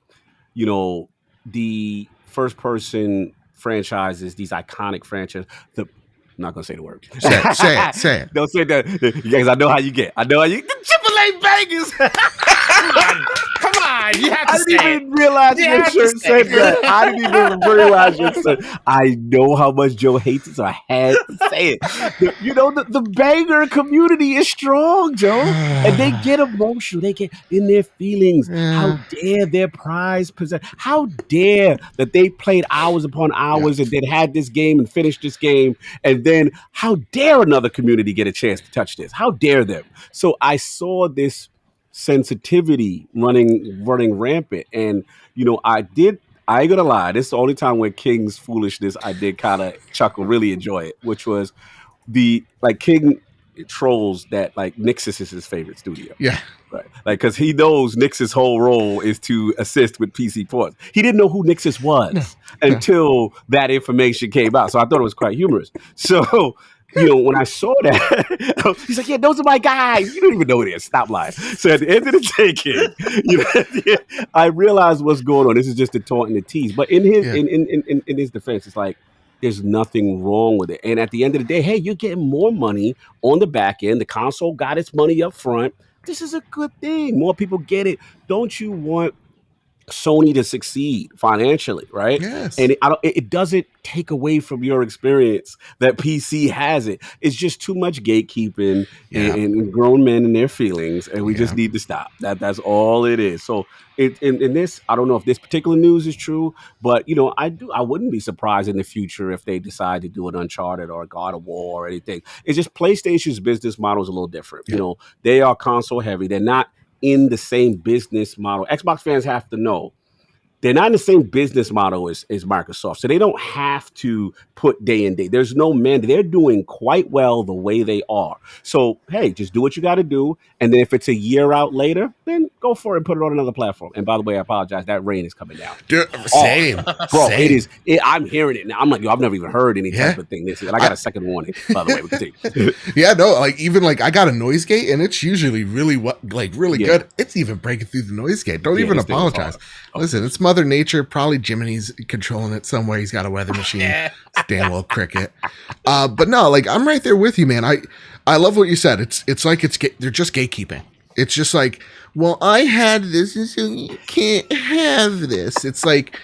S3: the first person franchises, these iconic franchises. I'm not gonna say the word.
S1: Say it.
S3: Don't say that, because I know how you get. The Triple A bangers.
S2: Come on, you have to
S3: I
S2: say
S3: didn't even realize your shirt said that. I didn't even realize your shirt. I know how much Joe hates it, so I had to say it. The banger community is strong, Joe, and they get emotional. They get in their feelings. How dare their prize possess? How dare that they played hours upon hours and then had this game and finished this game, and then how dare another community get a chance to touch this? How dare them? So I saw this sensitivity running rampant, and I ain't gonna lie, this is the only time when King's foolishness I did kind of chuckle, really enjoy it, which was King trolls that Nixus is his favorite studio. Right. Because he knows Nix's whole role is to assist with PC ports. He didn't know who Nixus was until that information came out. So I thought it was quite humorous. So, when I saw that, he's like, yeah, those are my guys. You don't even know who it is. Stop lying. So at the end of the day, King, I realized what's going on. This is just the taunt and the tease. But in his defense, it's like, there's nothing wrong with it. And at the end of the day, hey, you're getting more money on the back end. The console got its money up front. This is a good thing. More people get it. Don't you want Sony to succeed financially, right?
S1: Yes.
S3: And it doesn't take away from your experience that PC has it. It's just too much gatekeeping and grown men and their feelings, and we just need to stop. That's all it is. So in this, I don't know if this particular news is true, but I wouldn't be surprised in the future if they decide to do an Uncharted or a God of War or anything. It's just PlayStation's business model is a little different. They are console heavy. They're not in the same business model. Xbox fans have to know they're not in the same business model as Microsoft. So they don't have to put day in day. There's no mandate. They're doing quite well the way they are. So, hey, just do what you got to do. And then if it's a year out later, then go for it and put it on another platform. And by the way, I apologize. That rain is coming down.
S1: Dude, same.
S3: Bro,
S1: same.
S3: it is. I'm hearing it now. I'm like, I've never even heard any type of thing. And I got a second warning, by the way. We continue.
S1: I got a noise gate, and it's usually really good. It's even breaking through the noise gate. Don't even apologize. Listen, it's Mother Nature. Probably Jiminy's controlling it somewhere. He's got a weather machine. Damn little cricket. But no, I'm right there with you, man. I love what you said. It's like they're just gatekeeping. It's just like, well, I had this, and so you can't have this. It's like,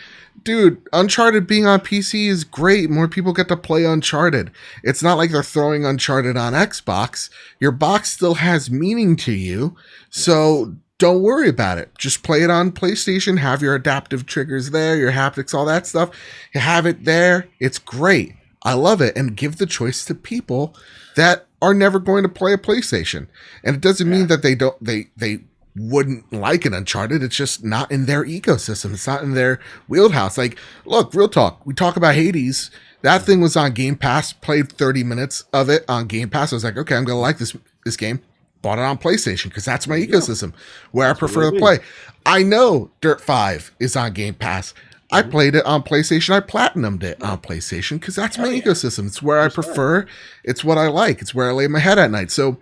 S1: dude, Uncharted being on PC is great. More people get to play Uncharted. It's not like they're throwing Uncharted on Xbox. Your box still has meaning to you. So don't worry about it. Just play it on PlayStation. Have your adaptive triggers there, your haptics, all that stuff. You have it there. It's great. I love it. And give the choice to people that are never going to play a PlayStation. And it doesn't mean that they wouldn't like an Uncharted. It's just not in their ecosystem. It's not in their wheelhouse. Look, real talk. We talk about Hades. That thing was on Game Pass. Played 30 minutes of it on Game Pass. I was like, okay, I'm going to like this game. Bought it on PlayStation because that's my ecosystem where I prefer to play. I know Dirt 5 is on Game Pass. I played it on PlayStation. I platinumed it on PlayStation because that's my ecosystem. It's where I prefer. It's what I like. It's where I lay my head at night. So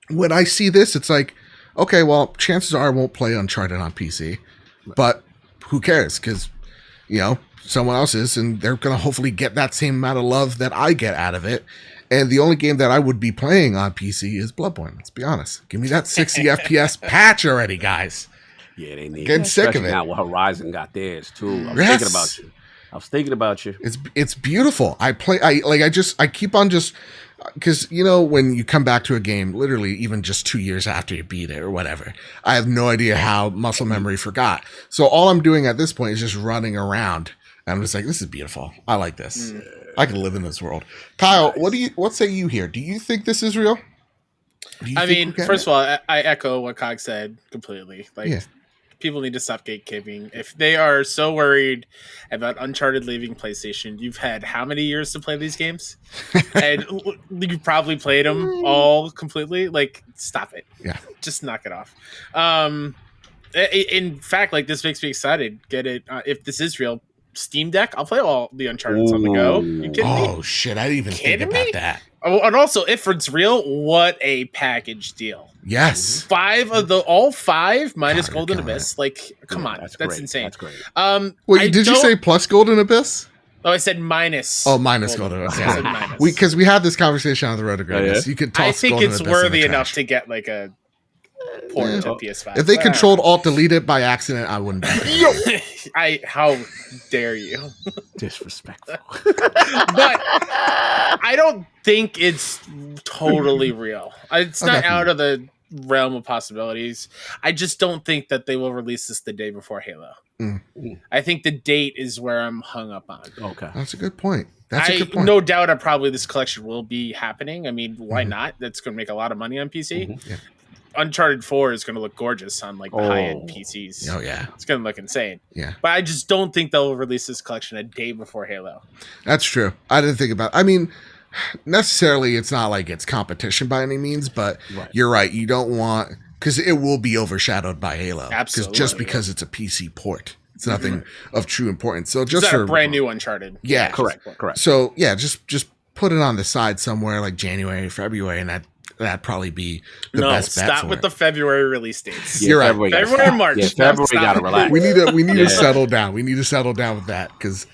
S1: when I see this, it's like, okay, well, chances are I won't play Uncharted on PC, but who cares? Because, someone else is, and they're going to hopefully get that same amount of love that I get out of it. And the only game that I would be playing on PC is Bloodborne. Let's be honest. Give me that 60 FPS patch already, guys.
S3: Yeah, they need
S1: Getting sick of it.
S3: Now, Horizon got theirs too. I was thinking about you.
S1: It's beautiful. I keep on just because when you come back to a game, literally even just 2 years after you beat it or whatever, I have no idea how muscle memory forgot. So all I'm doing at this point is just running around. And I'm just like, this is beautiful. I like this. I can live in this world. Kyle, what say you here? Do you think this is real?
S2: First of all, I echo what Cog said completely. People need to stop gatekeeping. If they are so worried about Uncharted leaving PlayStation, you've had how many years to play these games? And you probably played them all completely. Stop it. Yeah. Just knock it off. In fact, this makes me excited. Get it. If this is real, Steam Deck, I'll play all the Uncharted on the go. You kidding me?
S1: Oh shit! I didn't even think about that.
S2: Oh, and also, if it's real, what a package deal!
S1: Yes.
S2: All five minus
S1: God,
S2: Golden
S1: you're killing
S2: Abyss. Like, come on, that's
S3: great.
S2: insane.
S3: That's great.
S1: Wait, did you say plus Golden Abyss?
S2: Oh, I said minus.
S1: Oh, minus Golden Abyss.
S2: I said minus.
S1: Because we had this conversation on the Road to Greatness. You could toss
S2: I think
S1: Golden
S2: it's
S1: Abyss
S2: worthy
S1: in the
S2: enough
S1: trash.
S2: to get like a port to PS5.
S1: If they controlled Alt Delete it by accident, I wouldn't do it.
S2: How dare you?
S3: Disrespectful.
S2: But I don't think it's totally real. It's not out of the realm of possibilities. I just don't think that they will release this the day before Halo. I think the date is where I'm hung up on.
S3: Okay.
S1: That's a good point. That's a good point.
S2: No doubt probably this collection will be happening. I mean, why not? That's going to make a lot of money on PC.
S1: Yeah.
S2: Uncharted 4 is going to look gorgeous on like high-end PCs.
S1: Oh, yeah.
S2: It's going to look insane.
S1: Yeah.
S2: But I just don't think they'll release this collection a day before Halo.
S1: That's true. I didn't think about I mean, necessarily it's not like it's competition by any means, but you're right. You don't want... Because it will be overshadowed by Halo.
S2: Absolutely.
S1: Just because it's a PC port. It's nothing of true importance. So just
S2: for a brand new Uncharted.
S1: Yeah.
S3: Correct.
S1: So yeah, just put it on the side somewhere like January, February, and that'd probably be the best bet.
S2: Stop with the February relece dates.
S1: You're right.
S2: February and March.
S3: Yeah, February gotta relax.
S1: We need to settle down. We need to settle down with that because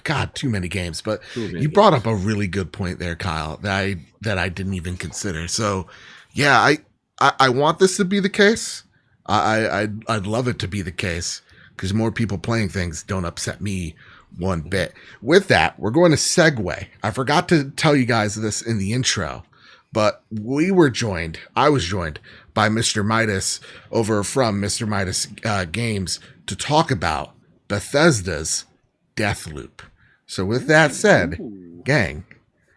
S1: God, too many games. But you brought up a really good point there, Kyle, that I didn't even consider. So yeah, I want this to be the case. I'd love it to be the case because more people playing things don't upset me one bit. With that, we're going to segue. I forgot to tell you guys this in the intro, but I was joined by Mr.Midas over from Mr.Midas Games to talk about Bethesda's Deathloop. So with that said, gang,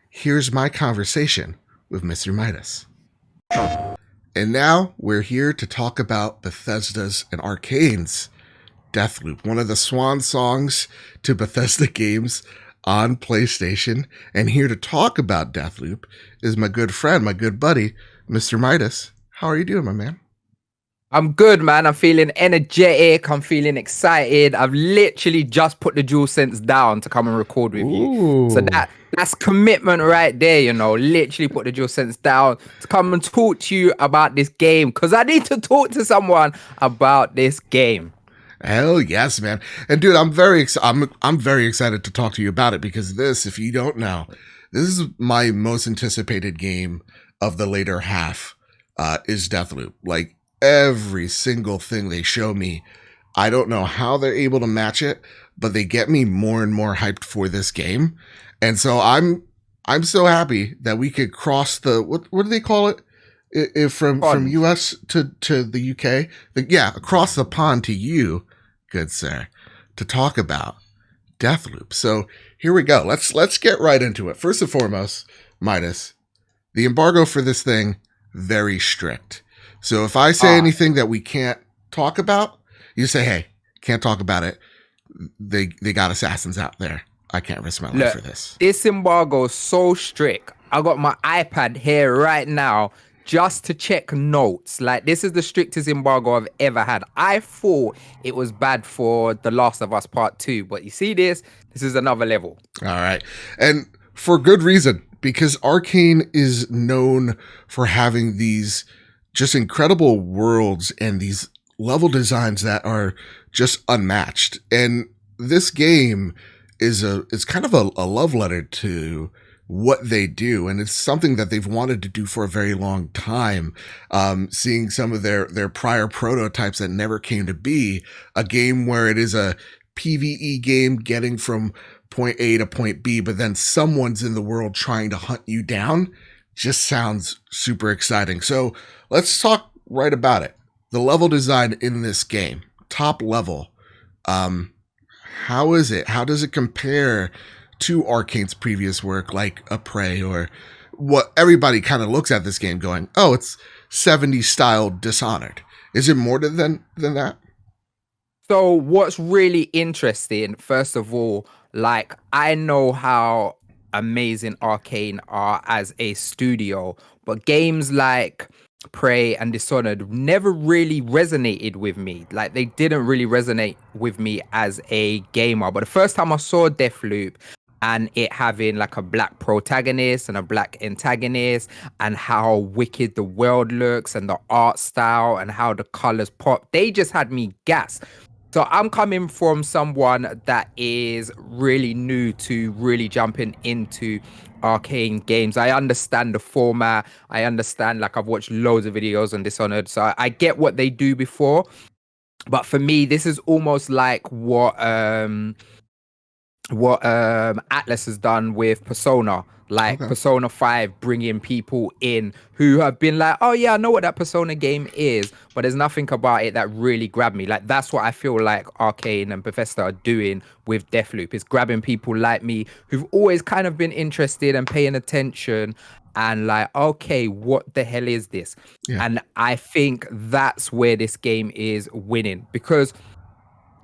S1: here's my conversation with Mr. Midas. And now we're here to talk about Bethesda's and Arkane's Deathloop, one of the swan songs to Bethesda games on PlayStation. And here to talk about Deathloop is my good friend, my good buddy, Mr. Midas. How are you doing, my man?
S4: I'm good, man. I'm feeling energetic. I'm feeling excited. I've literally just put the DualSense down to come and record with you. So that's commitment right there, you know. Literally put the DualSense down to come and talk to you about this game because I need to talk to someone about this game.
S1: Hell yes, man. And dude, I'm very excited to talk to you about it because this, if you don't know, this is my most anticipated game of the later half is Deathloop. Like every single thing they show me, I don't know how they're able to match it, but they get me more and more hyped for this game. And so I'm so happy that we could cross the what do they call it? From US to the UK, across the pond to you, good sir, to talk about Deathloop. So here we go. Let's get right into it. First and foremost, Midas, the embargo for this thing very strict. So if I say anything that we can't talk about, you say, "Hey, can't talk about it." They got assassins out there. I can't risk my life for this.
S4: This embargo is so strict. I got my iPad here right now just to check notes. Like, this is the strictest embargo I've ever had. I thought it was bad for The Last of Us Part 2, but you see this is another level.
S1: All right. And for good reason, because Arkane is known for having these just incredible worlds and these level designs that are just unmatched. And this game is kind of a love letter to what they do, and it's something that they've wanted to do for a very long time. Seeing some of their prior prototypes that never came to be a game where it is a PvE game getting from point A to point B, but then someone's in the world trying to hunt you down, just sounds super exciting. So let's talk right about it. The level design in this game, top level. How is it? How does it compare to Arkane's previous work like a Prey, or what everybody kind of looks at this game going, oh, it's 70s style Dishonored? Is it more than that?
S4: So what's really interesting, first of all, like, I know how amazing Arkane are as a studio, but games like Prey and Dishonored never really resonated with me. Like, they didn't really resonate with me as a gamer. But the first time I saw Deathloop, and it having like a black protagonist and a black antagonist, and how wicked the world looks and the art style and how the colors pop. They just had me gassed. So I'm coming from someone that is really new to really jumping into arcane games. I understand the format. I understand, like, I've watched loads of videos on Dishonored, so I get what they do before. But for me, this is almost like what Atlas has done with Persona, like Persona 5, bringing people in who have been like, oh yeah, I know what that Persona game is, but there's nothing about it that really grabbed me. Like, that's what I feel like Arcane and Bethesda are doing with Deathloop. It's grabbing people like me who've always kind of been interested and paying attention and like, okay, what the hell is this?
S1: Yeah.
S4: And I think that's where this game is winning, because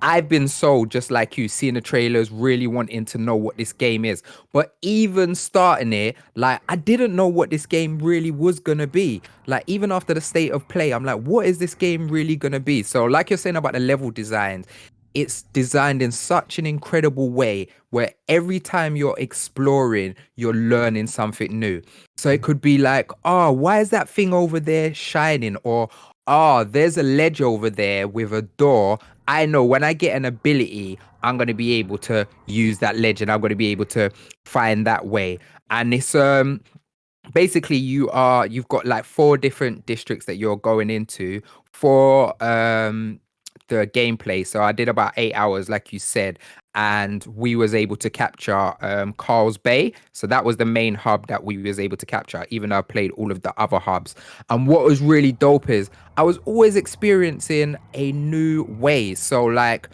S4: I've been sold, just like you, seeing the trailers, really wanting to know what this game is. But even starting it, like, I didn't know what this game really was going to be. Like, even after the state of play, I'm like, what is this game really going to be? So like you're saying about the level designs, it's designed in such an incredible way where every time you're exploring, you're learning something new. So it could be like, oh, why is that thing over there shining? Or, oh, there's a ledge over there with a door. I know when I get an ability, I'm going to be able to use that ledge and I'm going to be able to find that way. And it's basically you've got like 4 different districts that you're going into for the gameplay. So I did about 8 hours, like you said, and we was able to capture Carl's Bay. So that was the main hub that we was able to capture, even though I played all of the other hubs. And what was really dope is I was always experiencing a new way. So like,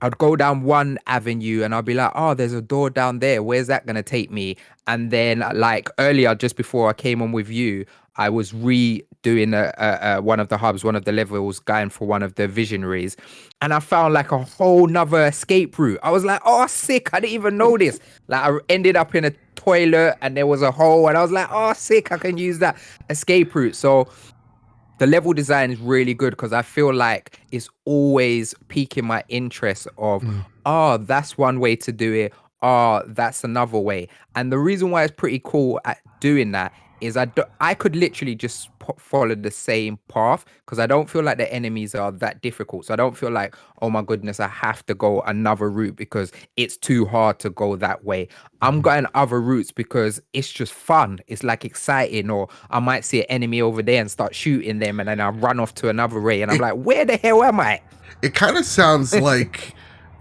S4: I'd go down one avenue and I'd be like, oh, there's a door down there. Where's that going to take me? And then, like, earlier, just before I came on with you, I was redoing one of the hubs, one of the levels, going for one of the visionaries. And I found like a whole nother escape route. I was like, oh, sick. I didn't even know this. Like, I ended up in a toilet and there was a hole. And I was like, oh, sick. I can use that escape route. So the level design is really good because I feel like it's always piquing my interest of, oh, that's one way to do it. Oh, that's another way. And the reason why it's pretty cool at doing that is I could literally just follow the same path because I don't feel like the enemies are that difficult. So I don't feel like, oh my goodness, I have to go another route because it's too hard to go that way. I'm going other routes because it's just fun. It's like exciting, or I might see an enemy over there and start shooting them, and then I run off to another way, and I'm like, where the hell am I?
S1: It kind of sounds like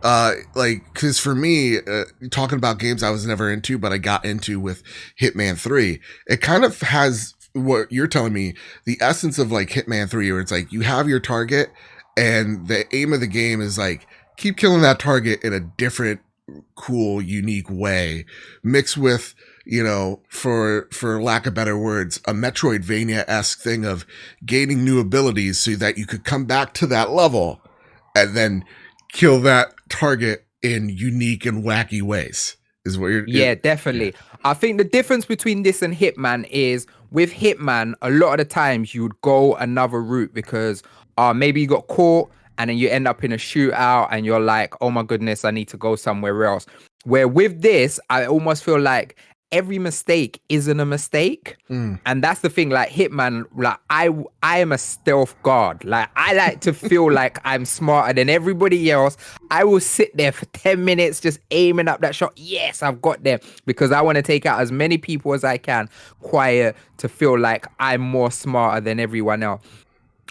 S1: because for me, talking about games I was never into, but I got into with Hitman 3, it kind of has what you're telling me, the essence of like Hitman 3, where it's like you have your target and the aim of the game is like, keep killing that target in a different, cool, unique way, mixed with, you know, for lack of better words, a Metroidvania-esque thing of gaining new abilities so that you could come back to that level and then kill that target in unique and wacky ways is what you're
S4: definitely. I think the difference between this and Hitman is with Hitman, a lot of the times you would go another route because maybe you got caught and then you end up in a shootout and you're like, oh my goodness, I need to go somewhere else. Where with this, I almost feel like every mistake isn't a mistake. And that's the thing, like Hitman, like I am a stealth guard. Like, I like to feel like I'm smarter than everybody else. I will sit there for 10 minutes just aiming up that shot. Yes, I've got them, because I want to take out as many people as I can quiet to feel like I'm more smarter than everyone else.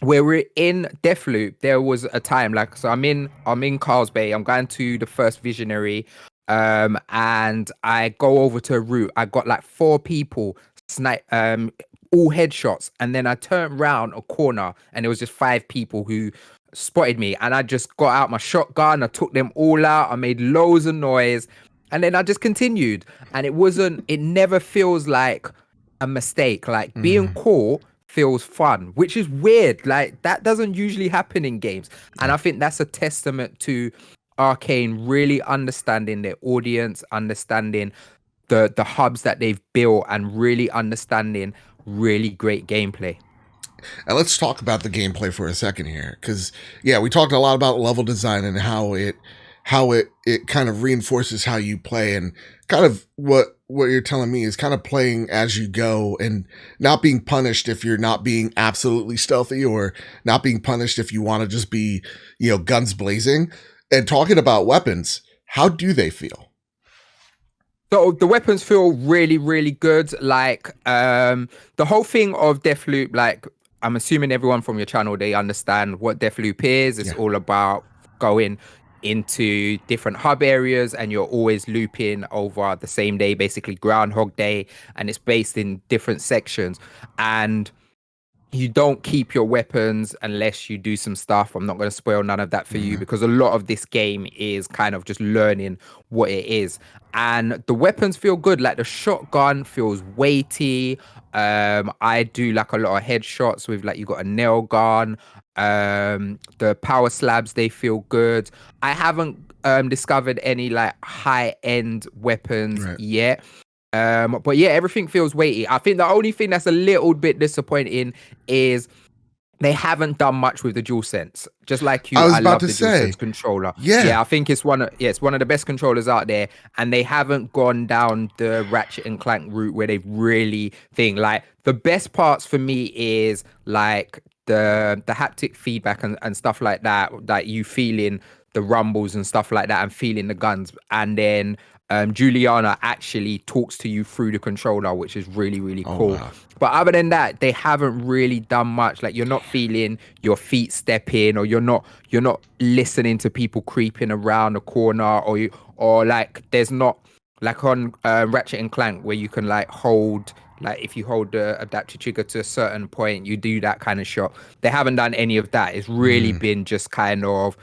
S4: Where we're in Deathloop, there was a time, like, so I'm in Carl's Bay. I'm going to the first visionary. And I go over to a route. I got like 4 people snipe, all headshots, and then I turned around a corner, and it was just 5 people who spotted me, and I just got out my shotgun. I took them all out. I made loads of noise, and then I just continued. And it never feels like a mistake. Like, being caught feels fun, which is weird. Like, that doesn't usually happen in games, and I think that's a testament to Arcane really understanding their audience, understanding the hubs that they've built, and really understanding really great gameplay.
S1: And let's talk about the gameplay for a second here, because we talked a lot about level design and how how it kind of reinforces how you play, and kind of what you're telling me is kind of playing as you go and not being punished if you're not being absolutely stealthy, or not being punished if you want to just be, guns blazing. And talking about weapons, how do they feel?
S4: So the weapons feel really, really good. Like the whole thing of Deathloop, like I'm assuming everyone from your channel, they understand what Deathloop is. It's all about going into different hub areas, and you're always looping over the same day, basically Groundhog Day, and it's based in different sections. And you don't keep your weapons unless you do some stuff. I'm not going to spoil none of that for you, because a lot of this game is kind of just learning what it is. And the weapons feel good. Like the shotgun feels weighty. I do like a lot of headshots with, like, you got a nail gun. The power slabs, they feel good. I haven't discovered any like high-end weapons yet. But yeah, everything feels weighty. I think the only thing that's a little bit disappointing is they haven't done much with the DualSense. Just like you, I love the DualSense controller. Yeah, I think it's one of the best controllers out there, and they haven't gone down the Ratchet and Clank route where they've really like the best parts for me is like the haptic feedback and stuff like that, like you feeling the rumbles and stuff like that and feeling the guns, and then Juliana actually talks to you through the controller, which is really, really cool. Wow. But other than that, they haven't really done much. Like, you're not feeling your feet stepping, or you're not listening to people creeping around the corner, or like there's not like on Ratchet and Clank where you can like hold, like if you hold the adaptive trigger to a certain point, you do that kind of shot. They haven't done any of that. It's really been just kind of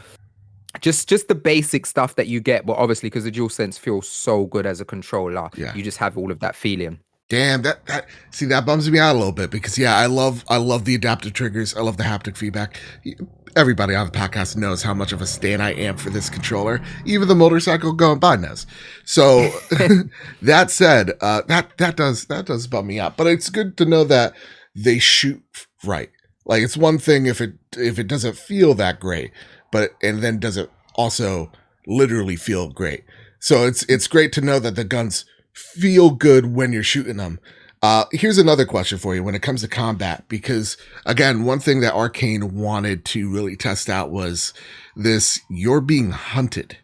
S4: just the basic stuff that you get, but obviously because the DualSense feels so good as a controller, you just have all of that feeling.
S1: Damn, that bums me out a little bit, because I love the adaptive triggers. I love the haptic feedback. Everybody on the podcast knows how much of a stan I am for this controller. Even the motorcycle going by knows. So that said, that does bum me out. But it's good to know that they shoot right. Like, it's one thing if it doesn't feel that great, and then does it also literally feel great. So it's great to know that the guns feel good when you're shooting them. Here's another question for you when it comes to combat, because again, one thing that Arcane wanted to really test out was this: you're being hunted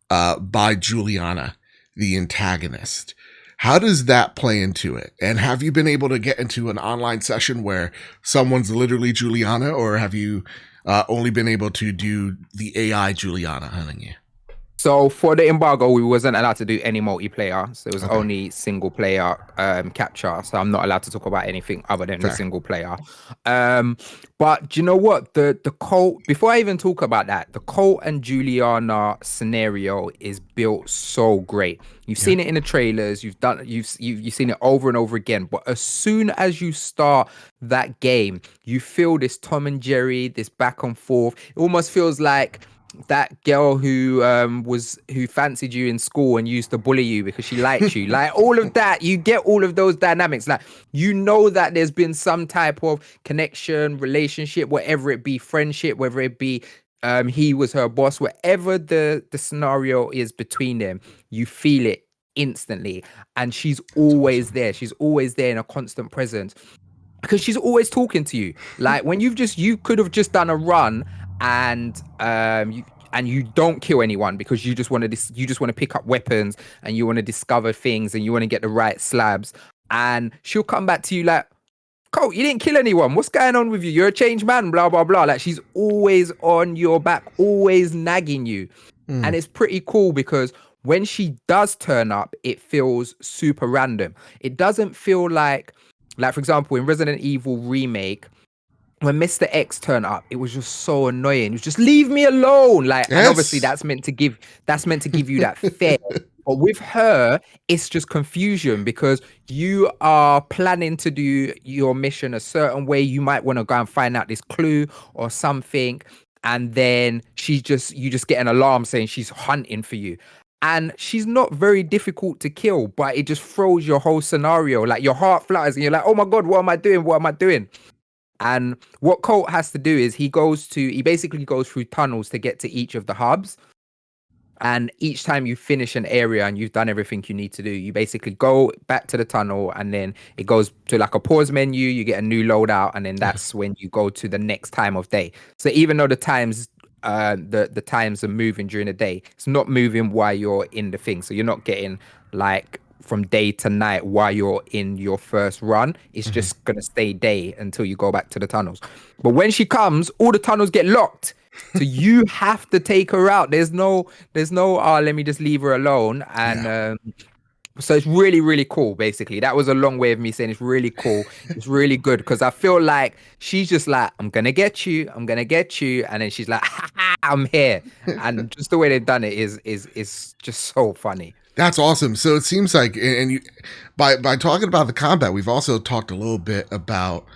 S1: by Juliana, the antagonist. How does that play into it? And have you been able to get into an online session where someone's literally Juliana, or have you only been able to do the AI Juliana hunting you?
S4: So for the embargo, we wasn't allowed to do any multiplayer. So it was only single player capture. So I'm not allowed to talk about anything other than the single player. But do you know what? The Colt, before I even talk about that, the Colt and Juliana scenario is built so great. You've seen it in the trailers. You've seen it over and over again. But as soon as you start that game, you feel this Tom and Jerry, this back and forth. It almost feels like that girl who fancied you in school and used to bully you because she liked you. Like, all of that, you get all of those dynamics. Like, you know that there's been some type of connection, relationship, whatever it be, friendship, whether it be he was her boss, whatever the scenario is between them, you feel it instantly. And she's always there. She's always there in a constant presence, because she's always talking to you. Like, when you could have just done a run and you don't kill anyone because you just want to pick up weapons and you want to discover things and you want to get the right slabs, and she'll come back to you like, Colt, you didn't kill anyone. What's going on with you? You're a changed man, blah, blah, blah. Like, she's always on your back, always nagging you. And it's pretty cool because when she does turn up, it feels super random. It doesn't feel like, for example, in Resident Evil Remake, when Mr. X turned up, it was just so annoying. It was just, leave me alone. Like, and obviously that's meant to give you that fear. But with her, it's just confusion, because you are planning to do your mission a certain way. You might want to go and find out this clue or something, and then you just get an alarm saying she's hunting for you. And she's not very difficult to kill, but it just throws your whole scenario. Like, your heart flutters and you're like, oh my God, what am I doing? What am I doing? And what Colt has to do is he basically goes through tunnels to get to each of the hubs. And each time you finish an area and you've done everything you need to do, you basically go back to the tunnel, and then it goes to like a pause menu. You get a new loadout, and then that's when you go to the next time of day. So even though the times the times are moving during the day, it's not moving while you're in the thing. So you're not getting like from day to night while you're in your first run. It's just gonna stay day until you go back to the tunnels. But when she comes, all the tunnels get locked. So you have to take her out. There's no let me just leave her alone. And so it's really, really cool, basically. That was a long way of me saying it's really cool. It's really good because I feel like she's just like, I'm going to get you. I'm going to get you. And then she's like, ha, ha, I'm here. And just the way they've done it is just so funny.
S1: That's awesome. So it seems like, and you, by talking about the combat, we've also talked a little bit about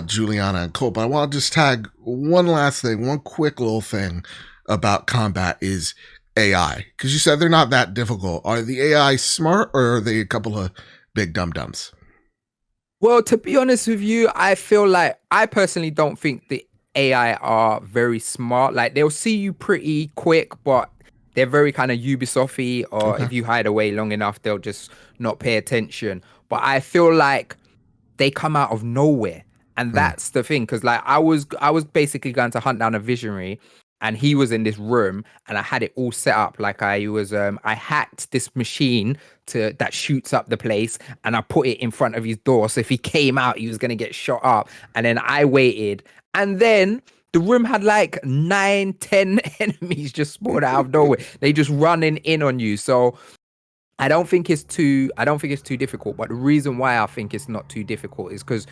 S1: Juliana and Colt, but I want to just tag one last thing, one quick little thing about combat is AI, because you said they're not that difficult. Are the AI smart, or are they a couple of big dum-dums?
S4: Well, to be honest with you, I feel like I personally don't think the AI are very smart. Like they'll see you pretty quick, but they're very kind of Ubisoft-y, or if you hide away long enough, they'll just not pay attention. But I feel like they come out of nowhere. And that's the thing, because like I was basically going to hunt down a visionary, and he was in this room, and I had it all set up. Like I hacked this machine that shoots up the place, and I put it in front of his door. So if he came out, he was gonna get shot up. And then I waited, and then the room had like 9-10 enemies just spawned out of nowhere. They just running in on you. So I don't think it's too difficult, but the reason why I think it's not too difficult is because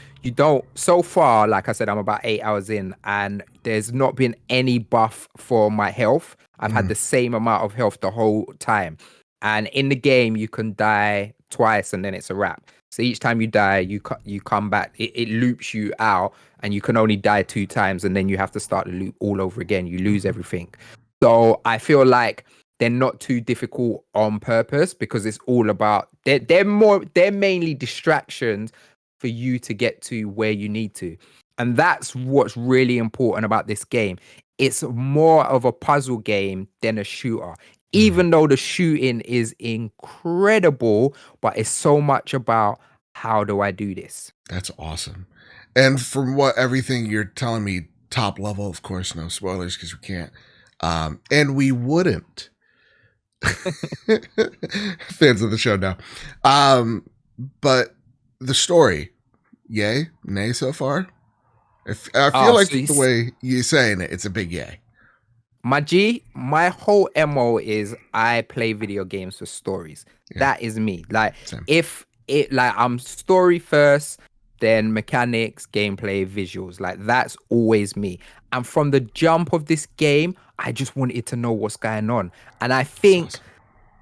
S4: so far, like I said, I'm about 8 hours in, and there's not been any buff for my health. I've had the same amount of health the whole time. And in the game, you can die twice and then it's a wrap. So each time you die, you come back, it loops you out, and you can only die 2 times, and then you have to start the loop all over again. You lose everything. So I feel like they're not too difficult on purpose, because it's all about they're mainly distractions for you to get to where you need to. And that's what's really important about this game. It's more of a puzzle game than a shooter. Even though the shooting is incredible, but it's so much about how do I do this?
S1: That's awesome. And from everything you're telling me, top level, of course, no spoilers because we can't. And we wouldn't. Fans of the show now. But the story, yay, nay so far? I feel like the way you're saying it, it's a big yay.
S4: My whole MO is I play video games for stories. Yeah. That is me. Like same. I'm story first, then mechanics, gameplay, visuals. Like that's always me. And from the jump of this game, I just wanted to know what's going on. And I think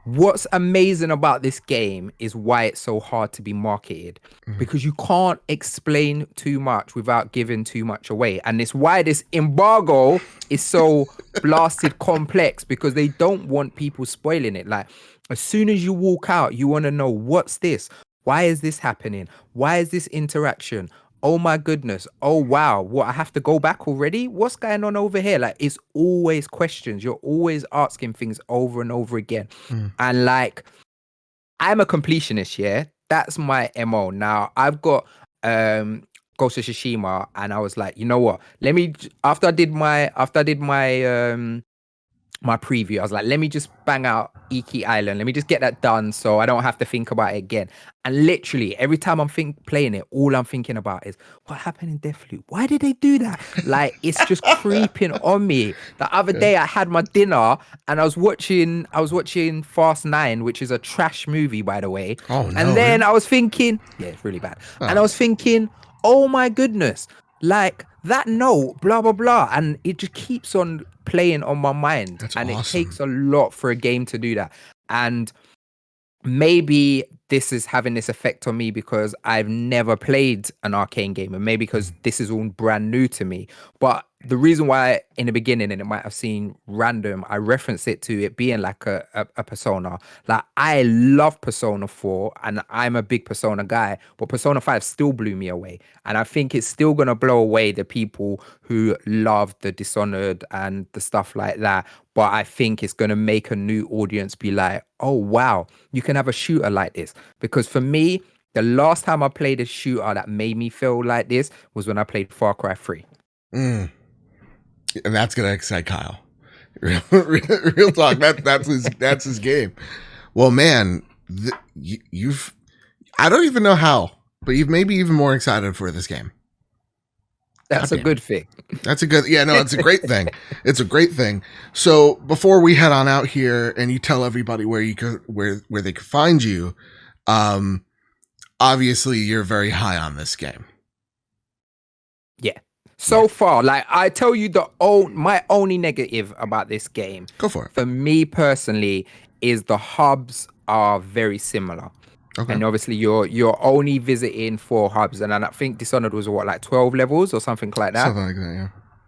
S4: what's amazing about this game is why it's so hard to be marketed, because you can't explain too much without giving too much away. And it's why this embargo is so blasted complex, because they don't want people spoiling it. Like as soon as you walk out, you want to know, what's this? Why is this happening? Why is this interaction? Oh my goodness. Oh wow. What, I have to go back already? What's going on over here? Like it's always questions. You're always asking things over and over again. And like I'm a completionist, yeah. That's my MO. Now I've got Ghost of Tsushima, and I was like, you know what? Let me after I did my my preview, I was like, let me just bang out Iki Island. Let me just get that done so I don't have to think about it again. And literally every time I'm playing it, all I'm thinking about is what happened in Deathloop? Why did they do that? Like it's just creeping on me. The other day I had my dinner and I was watching Fast 9, which is a trash movie, by the way.
S1: Oh no.
S4: And then I was thinking, yeah, it's really bad. And I was thinking, oh my goodness, like that note, blah blah blah, and it just keeps on playing on my mind.
S1: That's
S4: and
S1: awesome.
S4: It takes a lot for a game to do that. And maybe this is having this effect on me because I've never played an Arcane game, and maybe because this is all brand new to me. But the reason why in the beginning, and it might have seemed random, I referenced it to it being like a Persona. Like, I love Persona 4 and I'm a big Persona guy, but Persona 5 still blew me away. And I think it's still going to blow away the people who love the Dishonored and the stuff like that. But I think it's going to make a new audience be like, oh, wow, you can have a shooter like this. Because for me, the last time I played a shooter that made me feel like this was when I played Far Cry 3.
S1: And that's gonna excite Kyle. Real talk. That's his game. Well, man, you've I don't even know how, but you've made me even more excited for this game.
S4: That's a good thing.
S1: That's a good, no, it's a great thing. It's a great thing. So before we head on out here and you tell everybody where they can find you, obviously you're very high on this game.
S4: Yeah. So far, like, I tell you my only negative about this game,
S1: go for it.
S4: For me personally, is the hubs are very similar. Okay. And obviously you're only visiting 4 hubs, and I think Dishonored was like 12 levels or something like that.
S1: Something like that, yeah.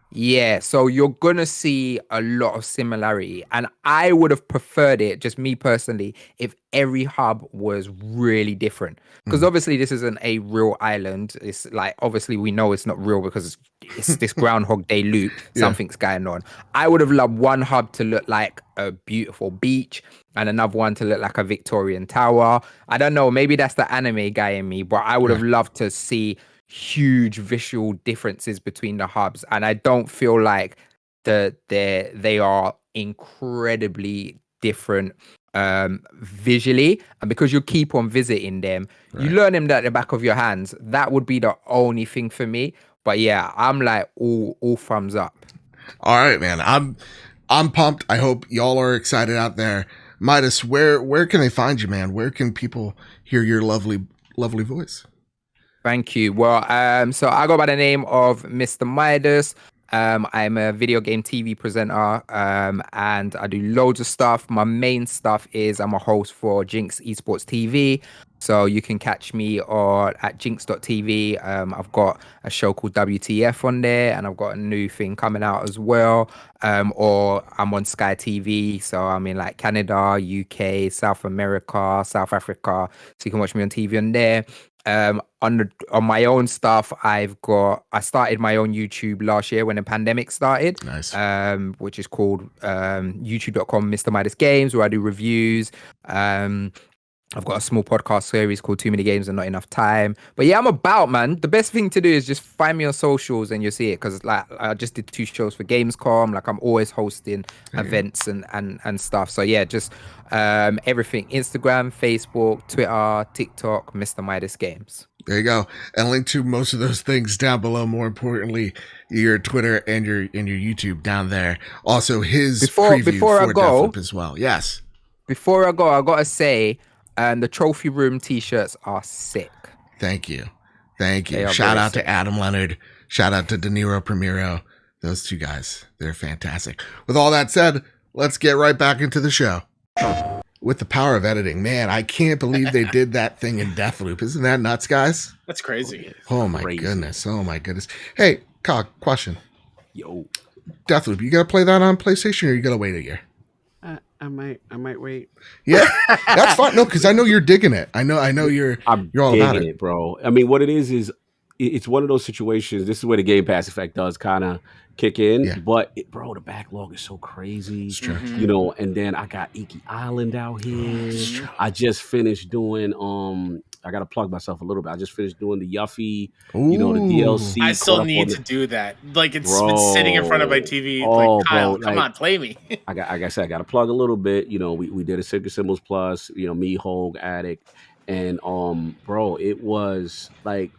S4: Yeah, so you're gonna see a lot of similarity, and I would have preferred it, just me personally, if every hub was really different. Because obviously this isn't a real island. It's like, obviously we know it's not real because it's this Groundhog Day loop. Something's going on. I would have loved one hub to look like a beautiful beach and another one to look like a Victorian tower. I don't know, maybe that's the anime guy in me, but I would have loved to see huge visual differences between the hubs, and I don't feel like they are incredibly different visually. And because you keep on visiting them, you learn them at the back of your hands. That would be the only thing for me. But yeah, I'm like all thumbs up.
S1: All right, man. I'm pumped. I hope y'all are excited out there. Midas, where can they find you, man? Where can people hear your lovely voice?
S4: Thank you. Well, so I go by the name of Mr.Midas. I'm a video game TV presenter, and I do loads of stuff. My main stuff is I'm a host for Jinx Esports TV. So you can catch me at jinx.tv. I've got a show called WTF on there, and I've got a new thing coming out as well. Or I'm on Sky TV. So I'm in like Canada, UK, South America, South Africa. So you can watch me on TV on there. On my own stuff, I started my own YouTube last year when the pandemic started.
S1: Nice.
S4: Which is called youtube.com Mr.Midas Games, where I do reviews. I've got a small podcast series called Too Many Games and Not Enough Time. But yeah, I'm about, man. The best thing to do is just find me on socials and you'll see it. Because like I just did 2 shows for Gamescom. Like I'm always hosting events and stuff. So yeah, just everything. Instagram, Facebook, Twitter, TikTok, Mr.Midas Games.
S1: There you go. And link to most of those things down below. More importantly, your Twitter and your YouTube down there. Also his preview
S4: before
S1: for
S4: I go,
S1: Deathloop as well. Yes.
S4: Before I go, I gotta say, the Trophy Room t-shirts are sick.
S1: Thank you. Shout out to Adam Leonard. Shout out to De Niro Primero. Those 2 guys. They're fantastic. With all that said, let's get right back into the show. With the power of editing, man, I can't believe they did that thing in Deathloop. Isn't that nuts, guys?
S2: That's crazy.
S1: Oh my goodness. Hey, Cog, question.
S3: Yo.
S1: Deathloop, you gotta play that on PlayStation or you gotta wait a year?
S3: I might wait.
S1: Yeah, that's fine. No, because I know you're digging it. I know you're all about it,
S3: bro. I mean, what it is it's one of those situations. This is where the Game Pass effect does kind of kick in. Yeah. But bro, the backlog is so crazy.
S1: It's true.
S3: You know, and then I got Iki Island out here. I just finished doing I gotta plug myself a little bit. I just finished doing the Yuffie, the DLC.
S2: I still need to do that. Like it's been sitting in front of my TV. Like Kyle, come on, play me.
S3: Like I said, I gotta plug a little bit. You know, we did a Sacred Symbols Plus. You know, me, Hogue, Addict, and bro, it was like,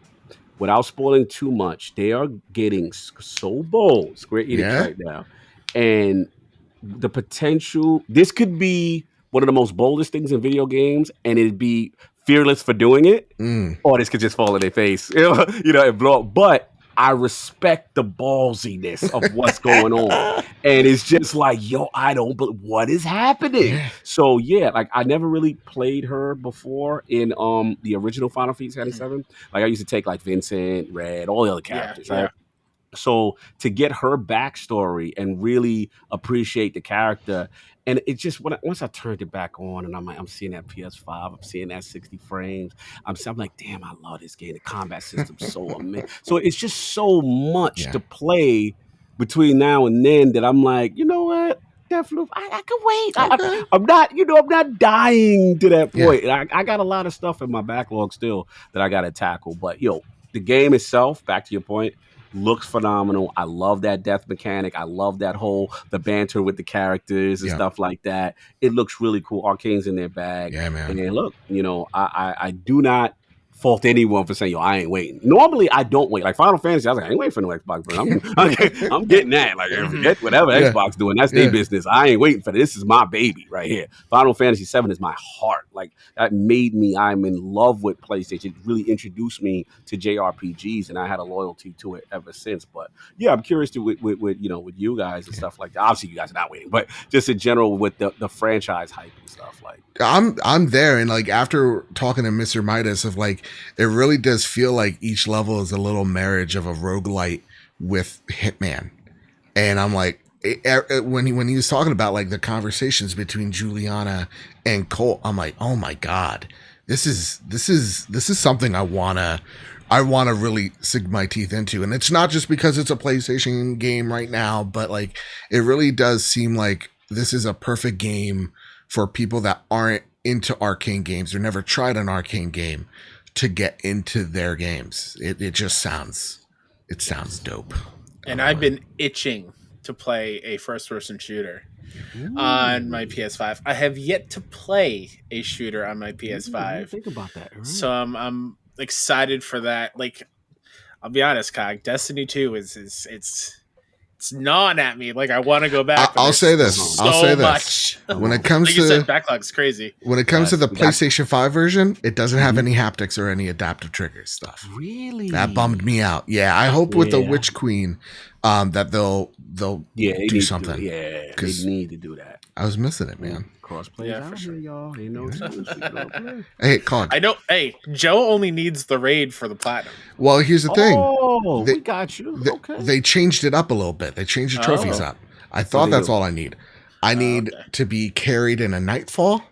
S3: without spoiling too much, they are getting so bold, Square Enix right now, and the potential. This could be one of the most boldest things in video games, and it'd be fearless for doing it, or this could just fall in their face, and blow up. But I respect the ballsiness of what's going on, and it's just like, but what is happening? Yeah. So yeah, like I never really played her before in the original Final Fantasy VII. Like I used to take like Vincent, Red, all the other characters, right? So to get her backstory and really appreciate the character, and it just once I turned it back on, and I'm seeing that PS5, I'm seeing that 60 frames. I'm like, damn, I love this game. The combat system's so amazing. So it's just so much to play between now and then that I'm like, you know what? Deathloop, I can wait.
S1: Okay.
S3: I'm not dying to that point. I got a lot of stuff in my backlog still that I got to tackle. But the game itself, back to your point, looks phenomenal. I love that death mechanic. I love that the banter with the characters and stuff like that. It looks really cool. Arkane's in their bag.
S1: Yeah, man.
S3: And look, I do not fault anyone for saying, I ain't waiting. Normally, I don't wait. Like Final Fantasy, I was like, I ain't waiting for no Xbox, but I'm getting that. Like, forget whatever Xbox doing. That's their business. I ain't waiting for this. This is my baby right here. Final Fantasy 7 is my heart. Like, that made me, I'm in love with PlayStation. It really introduced me to JRPGs, and I had a loyalty to it ever since. But yeah, I'm curious to with you guys and stuff like that. Obviously, you guys are not waiting, but just in general with the franchise hype and stuff. Like,
S1: I'm there, and like after talking to Mr. Midas of like, it really does feel like each level is a little marriage of a roguelite with Hitman. And I'm like, when he was talking about like the conversations between Juliana and Colt, I'm like, oh my God, this is something I wanna really sink my teeth into. And it's not just because it's a PlayStation game right now, but like it really does seem like this is a perfect game for people that aren't into Arkane games or never tried an Arkane game to get into their games. It sounds dope.
S2: And I've been itching to play a first-person shooter on my PS5. I have yet to play a shooter on my PS5.
S3: Think about that. Right?
S2: So I'm excited for that. Like, I'll be honest, Cog, Destiny 2 it's gnawing at me. Like, I want to go back.
S1: I'll say this. When it comes to
S2: said, backlog's crazy.
S1: When it comes to the PlayStation 5 version, it doesn't have any haptics or any adaptive triggers stuff.
S3: Really?
S1: That bummed me out. Yeah, I hope with the Witch Queen that they'll do something.
S3: They need to do that.
S1: I was missing it, man.
S3: Crossplay for sure, y'all. Ain't no
S1: Hey, Cog.
S2: I know. Hey, Joe only needs the raid for the platinum.
S1: Well, here's the thing.
S3: Oh, we got you.
S1: They changed it up a little bit. They changed the trophies up. I thought that's all I need. I need to be carried in a Nightfall.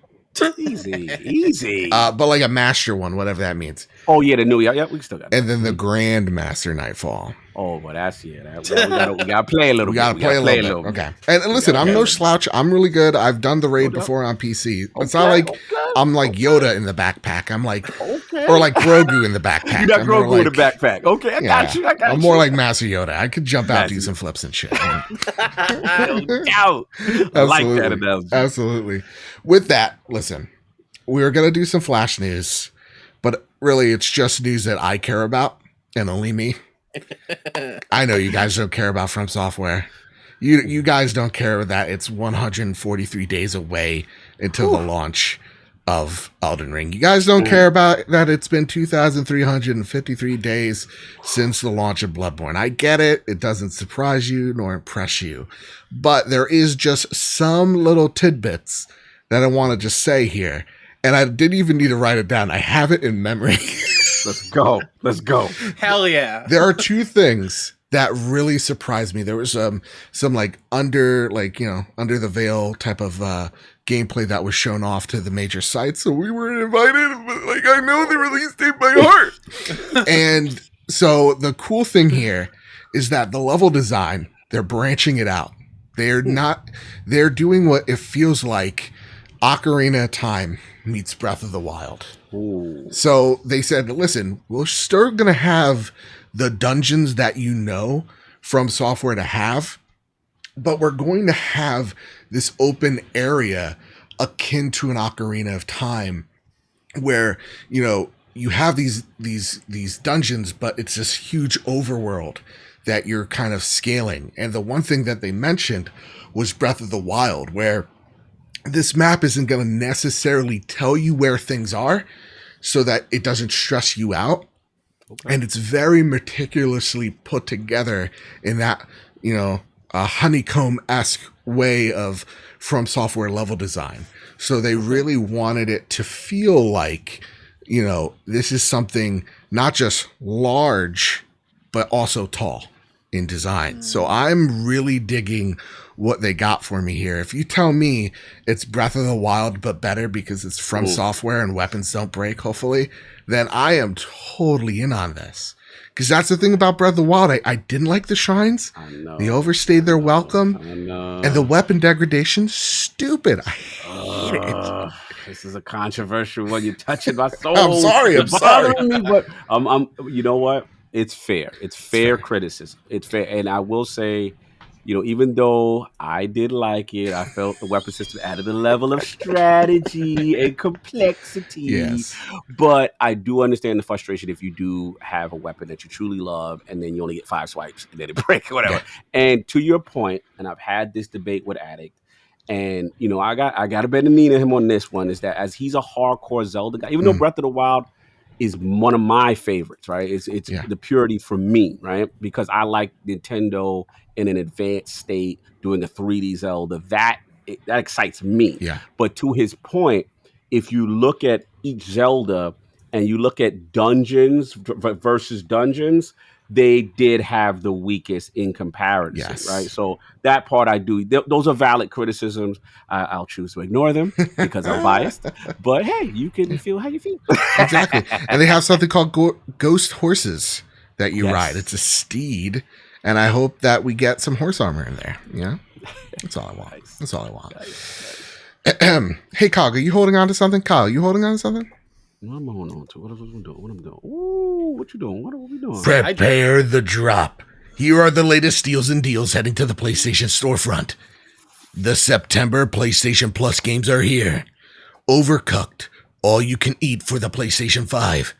S3: Easy.
S1: But like a master one, whatever that means.
S3: Oh yeah, the new we still got that.
S1: And then the Grand Master Nightfall.
S3: Oh, well, that's we gotta play a little.
S1: We gotta play a little bit. Okay. And listen, I'm no slouch. I'm really good. I've done the raid before on PC. It's not like I'm like Yoda in the backpack. I'm like, or like Grogu in the backpack.
S3: You're not Grogu in the backpack. Okay, I got you.
S1: I'm more like Master Yoda. I could jump out, do some flips and shit.
S3: No doubt. I like that analogy.
S1: Absolutely. With that, listen, we're gonna do some flash news, but really, it's just news that I care about and only me. I know you guys don't care about From Software. You guys don't care that it's 143 days away until the launch of Elden Ring. You guys don't care about that it's been 2,353 days since the launch of Bloodborne. I get it. It doesn't surprise you nor impress you. But there is just some little tidbits that I want to just say here. And I didn't even need to write it down. I have it in memory.
S3: Let's go.
S2: Hell yeah.
S1: There are two things that really surprised me. There was some like under the veil type of gameplay that was shown off to the major sites. So we were invited, but like I know the release date by heart. And so the cool thing here is that the level design, they're branching it out. They're doing what it feels like Ocarina of Time meets Breath of the Wild.
S3: Ooh.
S1: So they said, listen, we're still going to have the dungeons that you know From Software to have, but we're going to have this open area akin to an Ocarina of Time where, you have these dungeons, but it's this huge overworld that you're kind of scaling. And the one thing that they mentioned was Breath of the Wild, where this map isn't going to necessarily tell you where things are so that it doesn't stress you out. Okay. And it's very meticulously put together in that, a honeycomb-esque way of From Software level design. So they really wanted it to feel like, this is something not just large, but also tall. in design. So I'm really digging what they got for me here. If you tell me it's Breath of the Wild but better because it's from software and weapons don't break, hopefully, then I am totally in on this. Because that's the thing about Breath of the Wild. I didn't like the shrines.
S3: I know.
S1: They overstayed their welcome.
S3: I know.
S1: And the weapon degradation, stupid. I hate it.
S3: This is a controversial one. You're touching my soul.
S1: I'm sorry.
S3: Me, but you know what? It's fair. It's fair criticism. It's fair. And I will say, even though I did like it, I felt the weapon system added a level of strategy and complexity.
S1: Yes.
S3: But I do understand the frustration if you do have a weapon that you truly love and then you only get 5 swipes and then it breaks or whatever. Yeah. And to your point, and I've had this debate with Addict, and I got to bet Nina him on this one, is that as he's a hardcore Zelda guy, even though Breath of the Wild is one of my favorites, right? It's the purity for me, right? Because I like Nintendo in an advanced state doing a 3D Zelda. That excites me.
S1: Yeah.
S3: But to his point, if you look at each Zelda and you look at dungeons versus dungeons, they did have the weakest in comparison, right? So that part I do. Those are valid criticisms. I'll choose to ignore them because I'm biased. But hey, you can feel how you feel.
S1: Exactly. And they have something called ghost horses that you ride. It's a steed. And I hope that we get some horse armor in there. Yeah. That's all I want. That's all I want. Hey, Cog, are you holding on to something? Kyle, you holding on to something?
S3: What am I holding on to? What am I doing? What am I doing? Ooh, what you doing? What are we doing?
S1: Prepare the drop. Here are the latest steals and deals heading to the PlayStation storefront. The September PlayStation Plus games are here. Overcooked, all you can eat for the PlayStation 5.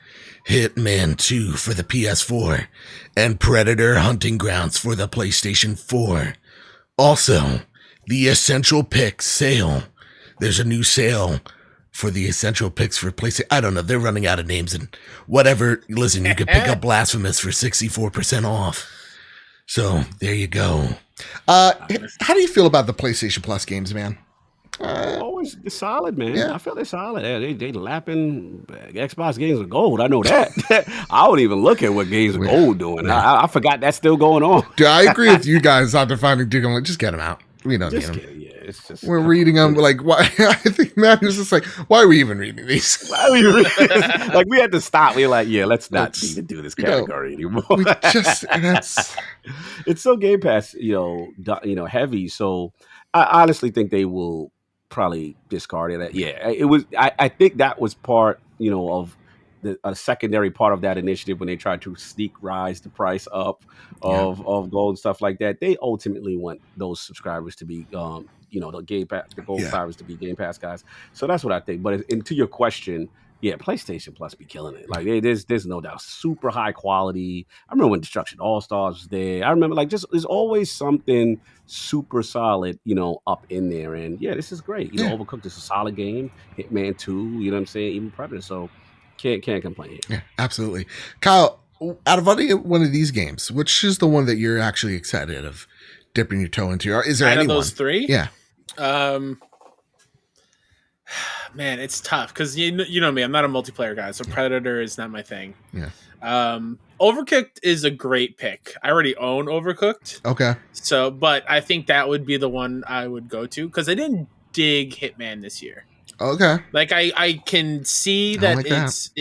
S1: Hitman 2 for the PS4. And Predator Hunting Grounds for the PlayStation 4. Also, the Essential Picks sale. There's a new sale for the Essential Picks for PlayStation. I don't know. They're running out of names and whatever. Listen, you could pick up Blasphemous for 64% off. So there you go. How do you feel about the PlayStation Plus games, man?
S3: Always solid, man. Yeah. I feel they're solid. They lapping Xbox games of gold. I know that. I don't even look at what games of gold doing. Yeah. I forgot that's still going on.
S1: Dude, I agree with you guys after finding Duke. I'm like, just get them out. We don't need them.
S3: It's just
S1: we're reading them. Like, why? I think Matt was just like, why are we even reading these?
S3: Why are we reading this? Like, we had to stop. We were like, let's not need to do this category anymore. It's so Game Pass, heavy. So I honestly think they will probably discard it. Yeah, it was. I think that was part, of a secondary part of that initiative when they tried to rise the price up of gold and stuff like that. They ultimately want those subscribers to be, the Game Pass, the gold subscribers to be Game Pass guys. So that's what I think. But to your question, PlayStation Plus be killing it. Like there's no doubt, super high quality. I remember when Destruction All Stars was there. I remember there's always something super solid, up in there. And this is great. Overcooked is a solid game. Hitman 2, you know what I'm saying? Even Predator. So can't complain.
S1: Yeah, absolutely. Kyle, out of one of these games, which is the one that you're actually excited of dipping your toe into? Or is there any of
S2: those three?
S1: Yeah.
S2: Man, it's tough because you know me. I'm not a multiplayer guy, so Predator is not my thing.
S1: Yeah.
S2: Overcooked is a great pick. I already own Overcooked.
S1: Okay.
S2: So, but I think that would be the one I would go to because I didn't dig Hitman this year.
S1: Okay.
S2: Like I can see that it's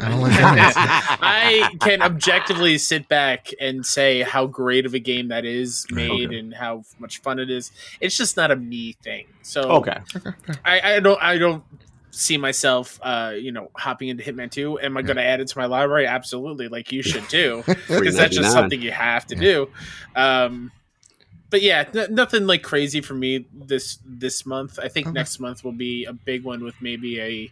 S1: I don't like that.
S2: I can objectively sit back and say how great of a game that is made and how much fun it is. It's just not a me thing. So I don't see myself hopping into Hitman 2. Am I going to add it to my library? Absolutely, like you should too, because that's just something you have to do. But nothing like crazy for me this month. I think next month will be a big one with maybe a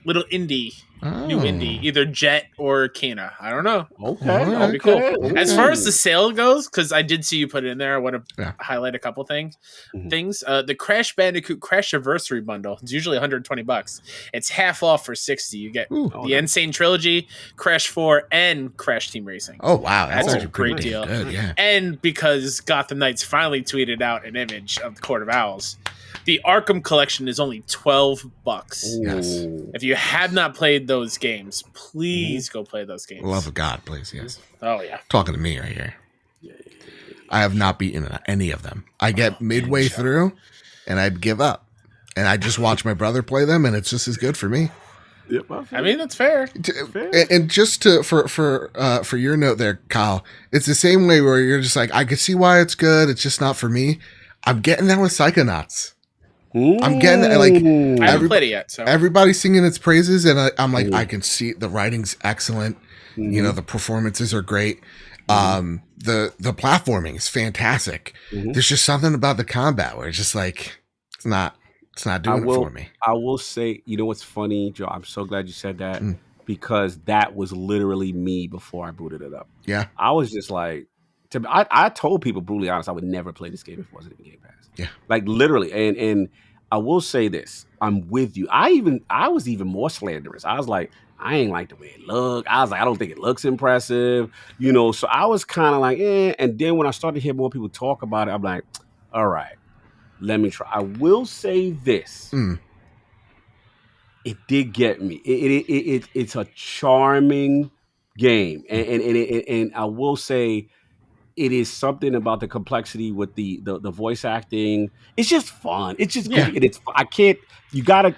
S2: little new indie, either Jet or Kana. I don't know.
S3: Okay,
S2: that'll be cool. Ooh. As far as the sale goes, because I did see you put it in there, I want to highlight a couple things. The Crash Bandicoot Crashiversary bundle. It's usually $120. It's half off for $60. You get the Insane Trilogy, Crash 4, and Crash Team Racing.
S1: Oh wow,
S2: that's a great deal.
S1: Good, yeah.
S2: And because Gotham Knights finally tweeted out an image of the Court of Owls, the Arkham Collection is only $12.
S1: Yes.
S2: If you have not played those games, please go play those games.
S1: Love of God, please. Yes.
S2: Oh yeah.
S1: Talking to me right here. I have not beaten any of them. I get midway through, and I'd give up, and I just watch my brother play them, and it's just as good for me.
S3: Yep,
S2: I mean, that's fair.
S1: And just to for your note there, Kyle, it's the same way where you're just like, I could see why it's good. It's just not for me. I'm getting that with Psychonauts. I'm getting that, like,
S2: I haven't played it yet, so
S1: everybody's singing its praises, and I'm like, I can see the writing's excellent. You know, the performances are great. The platforming is fantastic. There's just something about the combat where it's just like it's not doing it for me.
S3: I will say, you know what's funny, Joe? I'm so glad you said that because that was literally me before I booted it up.
S1: Yeah,
S3: I was just like, I told people, brutally honest, I would never play this game if it wasn't in Game Pass.
S1: Yeah,
S3: like literally. And I will say this, I'm with you. I was even more slanderous. I was like, I ain't like the way it looked. I was like, I don't think it looks impressive, you know. So I was kind of like, eh. And then when I started to hear more people talk about it, I'm like, all right, let me try. I will say this. It did get me. It's a charming game. And I will say it is something about the complexity with the voice acting. It's just fun. It's just goofy. And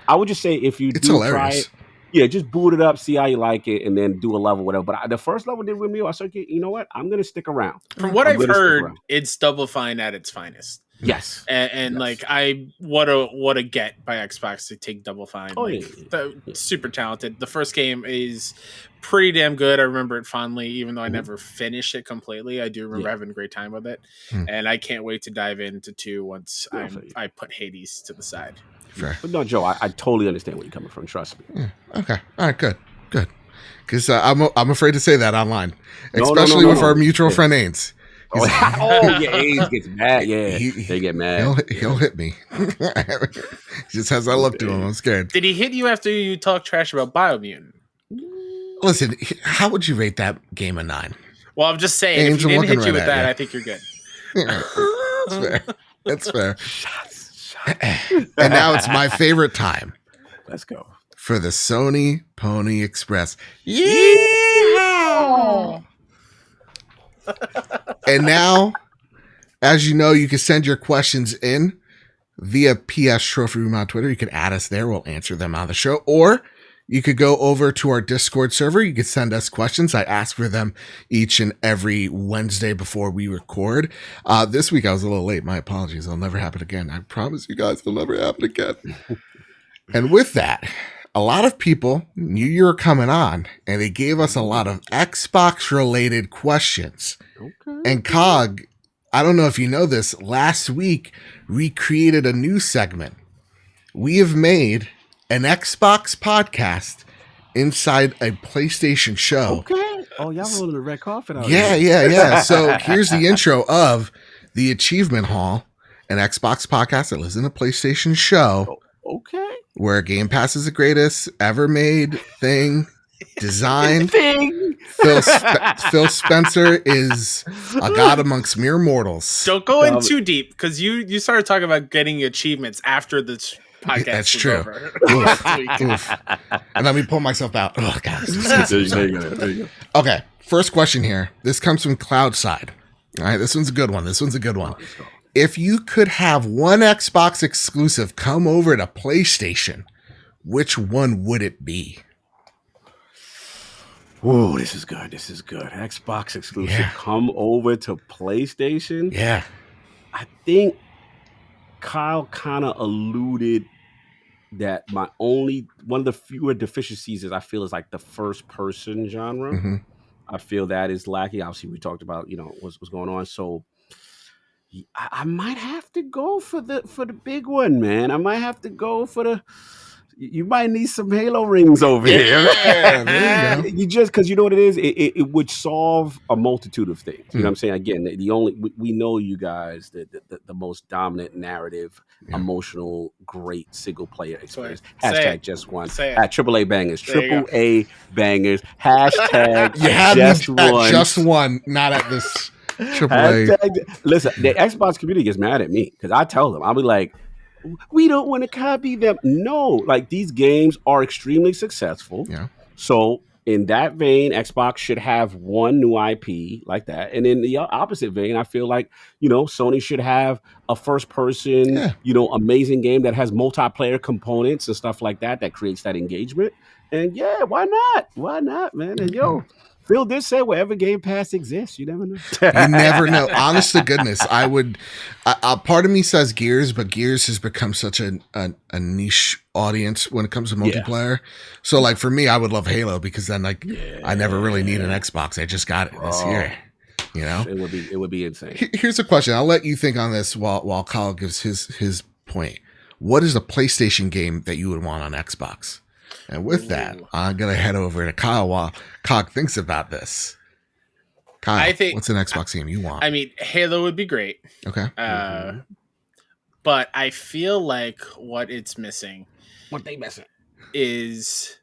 S3: I would just say if you do
S1: hilarious.
S3: try it, just boot it up, see how you like it, and then do a level, whatever. But the first level did with me. I said, you know what? I'm going to stick around.
S2: From what I've heard, it's Double Fine at its finest.
S3: Yes.
S2: And
S3: yes.
S2: like what a get by Xbox to take Double Fine.
S3: Oh,
S2: Super talented. The first game is pretty damn good. I remember it fondly, even though I never finished it completely. I do remember having a great time with it. And I can't wait to dive into 2 once I put Hades to the side.
S1: Sure.
S3: But no, Joe, I totally understand where you're coming from. Trust me.
S1: Yeah. Okay. All right. Good. Because I'm afraid to say that online, especially with our mutual friend Ains.
S3: Ains gets mad. Yeah, they get mad.
S1: He'll hit me. Just as I look to him, I'm scared.
S2: Did he hit you after you talked trash about Biomutant?
S1: Listen, how would you rate that game a 9?
S2: Well, I'm just saying, if he didn't hit you with that, I think you're good.
S1: That's fair. And now it's my favorite time.
S3: Let's go.
S1: For the Sony Pony Express. Yeah! And now, as you know, you can send your questions in via PS Trophy Room on Twitter. You can add us there. We'll answer them on the show. Or you could go over to our Discord server. You could send us questions. I ask for them each and every Wednesday before we record. This week I was a little late. My apologies. It'll never happen again. I promise you guys it'll never happen again. And with that, a lot of people knew you were coming on, and they gave us a lot of Xbox-related questions. Okay. And Cog, I don't know if you know this, last week we created a new segment. We have made an Xbox podcast inside a PlayStation show.
S3: Okay. Oh, y'all rolling the red carpet out
S1: here. Yeah. So here's the intro of the Achievement Hall, an Xbox podcast that lives in a PlayStation show.
S3: Okay.
S1: Where Game Pass is the greatest ever made thing designed. Phil Spencer is a god amongst mere mortals.
S2: Don't go in too deep, because you started talking about getting achievements after this podcast.
S1: That's true. Oof. And let me pull myself out. Oh, God.
S3: There you go.
S1: Okay, first question here. This comes from Cloudside. All right, this one's a good one. If you could have one Xbox exclusive come over to PlayStation, which one would it be?
S3: Oh, this is good. Xbox exclusive come over to PlayStation?
S1: Yeah.
S3: I think Kyle kind of alluded that one of the fewer deficiencies is I feel is like the first person genre. Mm-hmm. I feel that is lacking. Obviously, we talked about, what's going on. So I might have to go for the big one, man. I might have to go for the. You might need some Halo rings over here.
S1: Yeah, there you go.
S3: You just because you know what it is. It would solve a multitude of things. You know what I'm saying? Again, we know you guys the most dominant narrative, emotional, great single player experience. Hashtag just one. At AAA bangers. AAA bangers. Hashtag
S1: you had
S3: just
S1: one. Just one. Not at this.
S3: Listen, the Xbox community gets mad at me because I tell them, I'll be like, we don't want to copy them. No, like these games are extremely successful.
S1: Yeah.
S3: So in that vein, Xbox should have one new IP like that. And in the opposite vein, I feel like, Sony should have a first person, amazing game that has multiplayer components and stuff like that creates that engagement. And yeah, why not? Why not, man? And Phil did say wherever Game Pass exists, you never know.
S1: You never know. Honest to goodness, I would. Part of me says Gears, but Gears has become such a niche audience when it comes to multiplayer. So, like for me, I would love Halo because then, I never really need an Xbox. I just got it this year.
S3: It would be insane.
S1: Here's a question. I'll let you think on this while Kyle gives his point. What is a PlayStation game that you would want on Xbox? And with that, I'm going to head over to Kyle while Cog thinks about this. Kyle, what's an Xbox game you want?
S2: I mean, Halo would be great.
S1: Okay.
S2: But I feel like what it's missing is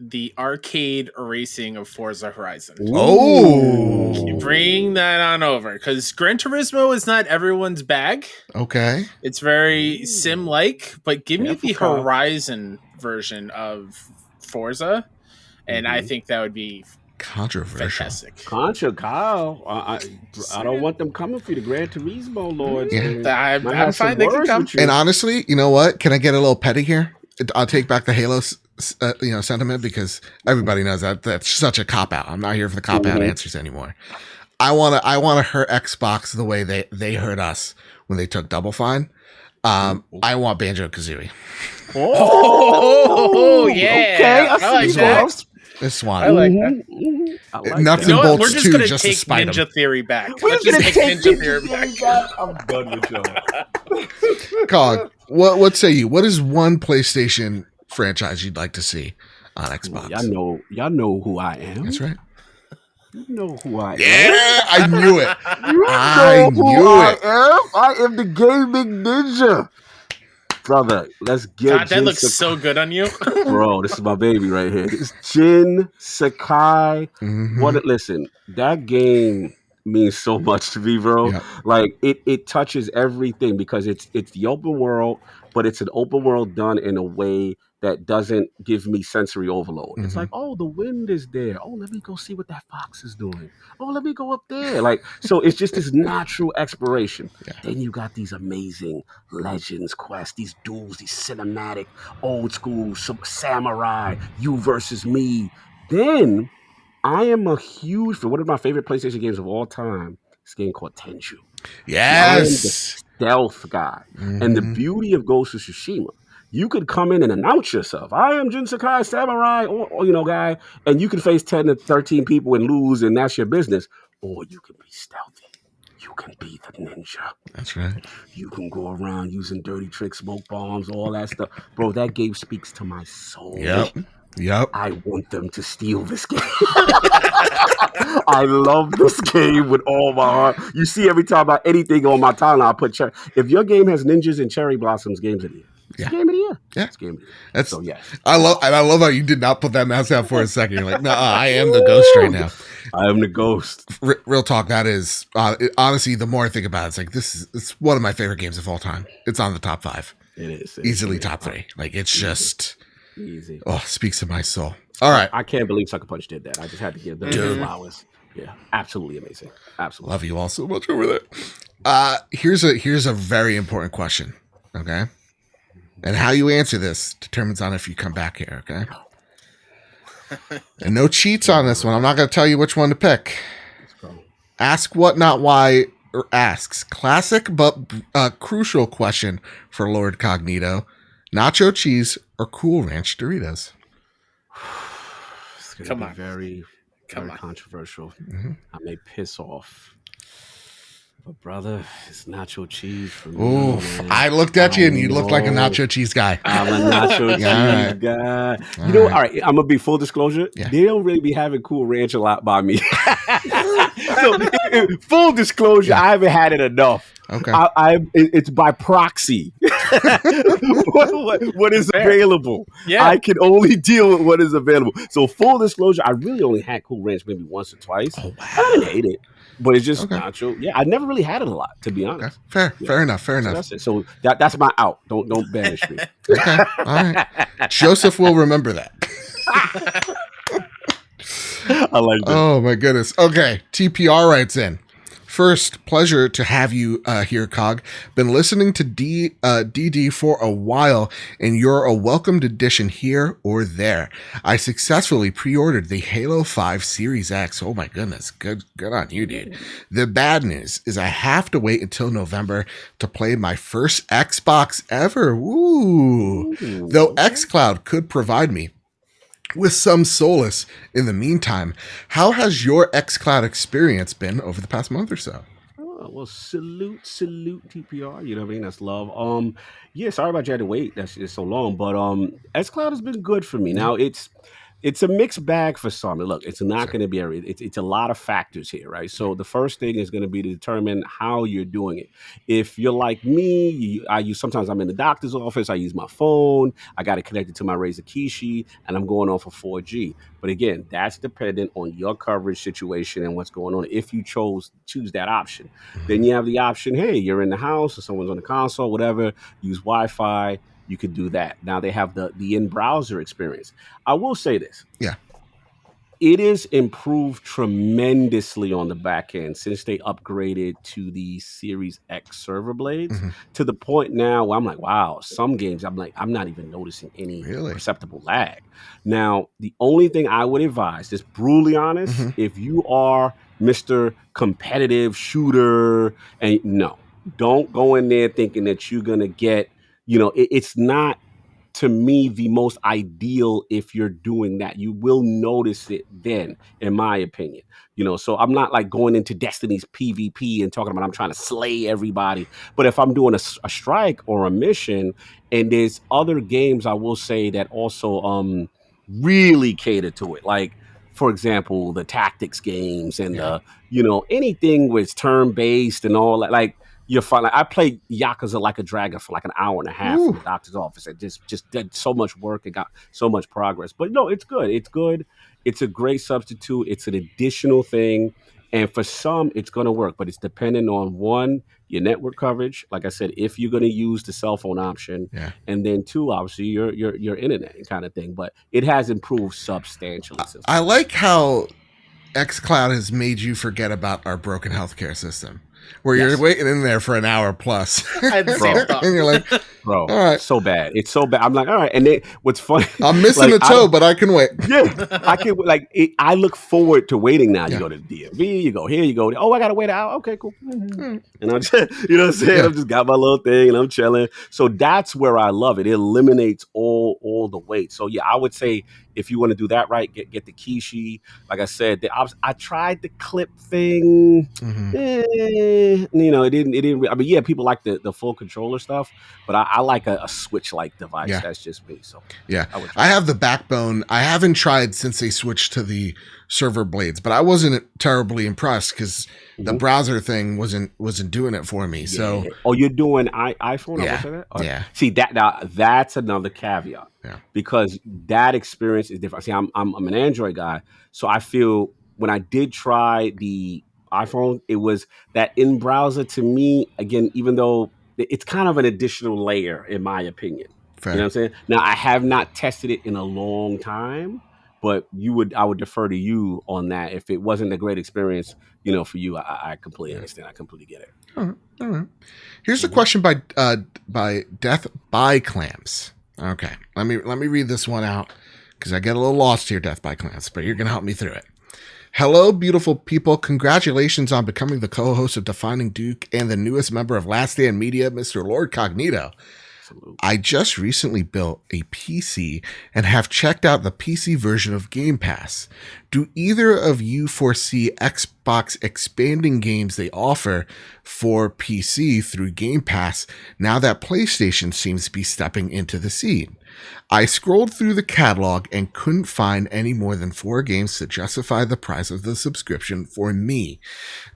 S2: the arcade racing of Forza Horizon.
S1: Oh!
S2: Bring that on over. Because Gran Turismo is not everyone's bag.
S1: Okay.
S2: It's very sim-like, but give me the Horizon version of Forza, and I think that would be
S1: controversial.
S2: Fantastic.
S3: Kyle. I don't want them coming for you, the Gran Turismo Lords.
S2: Yeah. I'm fine. They can come.
S1: And honestly, you know what? Can I get a little petty here? I'll take back the Halo sentiment because everybody knows that's such a cop-out. I'm not here for the cop-out answers anymore. I want to hurt Xbox the way they hurt us when they took Double Fine. I want Banjo-Kazooie.
S2: Oh, yeah.
S3: Okay, I like that.
S1: This swan.
S2: I like that.
S3: I like
S1: Nuts
S3: that.
S1: and bolts
S2: We're just
S1: too,
S2: going to
S1: just
S2: take
S1: to spite
S2: Ninja
S1: them.
S2: Theory back.
S3: We're going to take
S2: Ninja Theory back.
S3: I'm done with y'all.
S1: Cog, what say you? What is one PlayStation franchise you'd like to see on Xbox?
S3: Y'all know who I am.
S1: That's right.
S3: You know who I am.
S1: Yeah, I knew it.
S3: I am the gaming ninja. Brother, let's get
S2: God, that looks so good on you.
S3: Bro, this is my baby right here. It's Jin Sakai. Listen, that game means so much to me, bro.
S1: Yep.
S3: Like it touches everything because it's the open world, but it's an open world done in a way that doesn't give me sensory overload. It's like, oh, the wind is there. Oh, let me go see what that fox is doing. Oh, let me go up there. Like, so it's just this natural exploration. Yeah. Then you got these amazing Legends quests, these duels, these cinematic, old school samurai, you versus me. Then I am a huge fan. One of my favorite PlayStation games of all time, this game called Tenchu.
S1: Yes.
S3: I am the stealth guy. And the beauty of Ghost of Tsushima, you could come in and announce yourself. I am Jin Sakai, samurai, or guy, and you can face 10 to 13 people and lose, and that's your business. Or you can be stealthy. You can be the ninja.
S1: That's right.
S3: You can go around using dirty tricks, smoke bombs, all that stuff. Bro, that game speaks to my soul.
S1: Yep.
S3: I want them to steal this game. I love this game with all my heart. You see every time anything on my timeline, I put if your game has ninjas and cherry blossoms, games of the year. It's game of the year.
S1: Yeah.
S3: It's game of the year. So yes.
S1: I love how you did not put that mask out for a second. You're like, no, I am the ghost right now.
S3: I am the ghost.
S1: Real talk. That is honestly, the more I think about it, it's it's one of my favorite games of all time. It's on the top 5.
S3: It is
S1: easily top 3. Like it's just
S3: easy.
S1: Oh, speaks to my soul. All right.
S3: I can't believe Sucker Punch did that. I just had to give them flowers. Yeah, absolutely amazing. Absolutely.
S1: Love you all so much over there. Here's a very important question. Okay. And how you answer this determines on if you come back here, okay? And no cheats on this one. I'm not going to tell you which one to pick. Ask what, not why, or asks. Classic but crucial question for Lord Cognito. Nacho cheese or Cool Ranch Doritos?
S3: It's going to be very controversial. I may piss off. But brother, it's nacho cheese for me.
S1: Oh, I looked at you and you looked like a nacho cheese guy.
S3: I'm a nacho cheese guy. All right, I'm gonna be full disclosure. Yeah. They don't really be having Cool Ranch a lot by me. So, full disclosure, I haven't had it enough.
S1: Okay,
S3: it's by proxy. what is available? Yeah, I can only deal with what is available. So full disclosure, I really only had Cool Ranch maybe once or twice. Oh, wow. I didn't hate it. But it's just nacho. Yeah, I never really had it a lot, to be honest.
S1: Okay. Fair enough.
S3: So that's it. So that's my out. Don't banish me.
S1: Okay, all right. Joseph will remember that.
S3: I like that.
S1: Oh my goodness. Okay, TPR writes in. First, pleasure to have you here, Cog. Been listening to DD for a while, and you're a welcomed addition here or there. I successfully pre-ordered the Halo 5 Series X. Oh my goodness, good on you, dude. The bad news is I have to wait until November to play my first Xbox ever. Ooh. Though xCloud could provide me with some solace in the meantime. How has your xCloud experience been over the past month or so?
S3: Oh, well, salute TPR. You know what I mean? That's love. Yeah, sorry about you had to wait. That's just so long. But xCloud has been good for me. Now it's a mixed bag for some. Look, it's not going to be it's a lot of factors here, right? So the first thing is going to be to determine how you're doing it. If you're like me, sometimes I'm in the doctor's office, I use my phone, I got it connected to my Razer Kishi, and I'm going off of 4G. But again, that's dependent on your coverage situation and what's going on. If you choose that option, then you have the option, hey, you're in the house or someone's on the console, whatever, use Wi-Fi. You could do that. Now they have the in-browser experience. I will say this.
S1: Yeah.
S3: It is improved tremendously on the back end since they upgraded to the Series X server blades to the point now where I'm like, wow, some games I'm not even noticing any perceptible lag. Now, the only thing I would advise, just brutally honest, if you are Mr. Competitive Shooter, and no, don't go in there thinking that you're going to get, it's not, to me, the most ideal if you're doing that. You will notice it then, in my opinion. So I'm not like going into Destiny's PvP and talking about I'm trying to slay everybody. But if I'm doing a strike or a mission, and there's other games I will say that also really cater to it. Like, for example, the tactics games and anything with turn-based and all that. Like, you're fine. Like, I played Yakuza Like a Dragon for like an hour and a half in the doctor's office. It just did so much work and got so much progress. But no, it's good. It's good. It's a great substitute. It's an additional thing. And for some, it's going to work. But it's dependent on, one, your network coverage. Like I said, if you're going to use the cell phone option. Yeah. And then two, obviously, your internet kind of thing. But it has improved substantially.
S1: I like how xCloud has made you forget about our broken healthcare system. Where you're waiting in there for an hour plus.
S2: I had the same thought.
S1: And you're like,
S3: bro,
S1: all right.
S3: So bad. It's so bad. I'm like, all right. And then what's funny,
S1: I'm missing a toe, but I can wait.
S3: Yeah, I can. I look forward to waiting now. You go to the DMV, you go here, you go there. Oh, I got to wait an hour. Okay, cool. And I'm just, you know what I'm saying? I've just got my little thing and I'm chilling. So that's where I love it. It eliminates all the wait. So yeah, I would say if you want to do that right, get the Kishi. Like I said, I tried the clip thing. It didn't. I mean, yeah, people like the full controller stuff, but I like a Switch-like device. Yeah. That's just me. So
S1: yeah, I have the Backbone. I haven't tried since they switched to the server blades, but I wasn't terribly impressed because the browser thing wasn't doing it for me. Yeah. So
S3: you're doing iPhone?
S1: Yeah.
S3: I say that?
S1: Yeah.
S3: See that's another caveat. Yeah. Because that experience is different. See, I'm an Android guy, so I feel when I did try the iPhone, it was that in browser to me, again, even though it's kind of an additional layer in my opinion. Fair. You know what I'm saying? Now I have not tested it in a long time, but I would defer to you on that. If it wasn't a great experience, for you, I completely understand. I completely get it.
S1: All right. Here's a question by Death by Clams. Okay, let me read this one out because I get a little lost here, Death by Clams, but you're gonna help me through it. Hello, beautiful people. Congratulations on becoming the co-host of Defining Duke and the newest member of Last Stand Media, Mr. Lord Cognito. Absolutely. I just recently built a PC and have checked out the PC version of Game Pass. Do either of you foresee Xbox expanding games they offer for PC through Game Pass now that PlayStation seems to be stepping into the scene? I scrolled through the catalog and couldn't find any more than 4 games to justify the price of the subscription for me,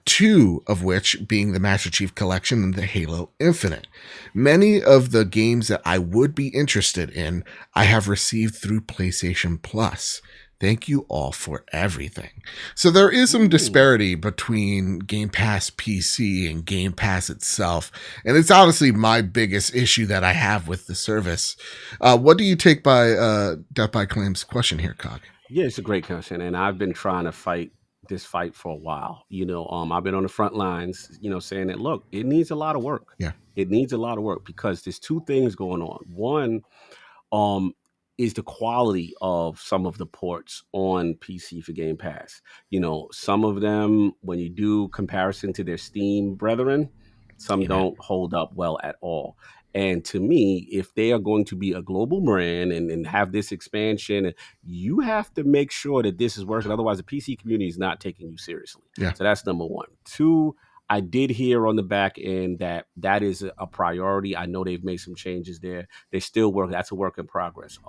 S1: 2 of which being the Master Chief Collection and the Halo Infinite. Many of the games that I would be interested in, I have received through PlayStation Plus. Thank you all for everything. So there is some disparity between Game Pass PC and Game Pass itself. And it's honestly my biggest issue that I have with the service. What do you take by Death by Claim's question here, Cog?
S3: Yeah, it's a great question, and I've been trying to fight this fight for a while. I've been on the front lines, saying that look, it needs a lot of work.
S1: Yeah.
S3: It needs a lot of work because there's two things going on. One, um, is the quality of some of the ports on PC for Game Pass. Some of them, when you do comparison to their Steam brethren, some
S1: Yeah.
S3: don't hold up well at all. And to me, if they are going to be a global brand and have this expansion, you have to make sure that this is working. Otherwise, the PC community is not taking you seriously.
S1: Yeah.
S3: So that's number one. Two, I did hear on the back end that is a priority. I know they've made some changes there. They still work. That's a work in progress.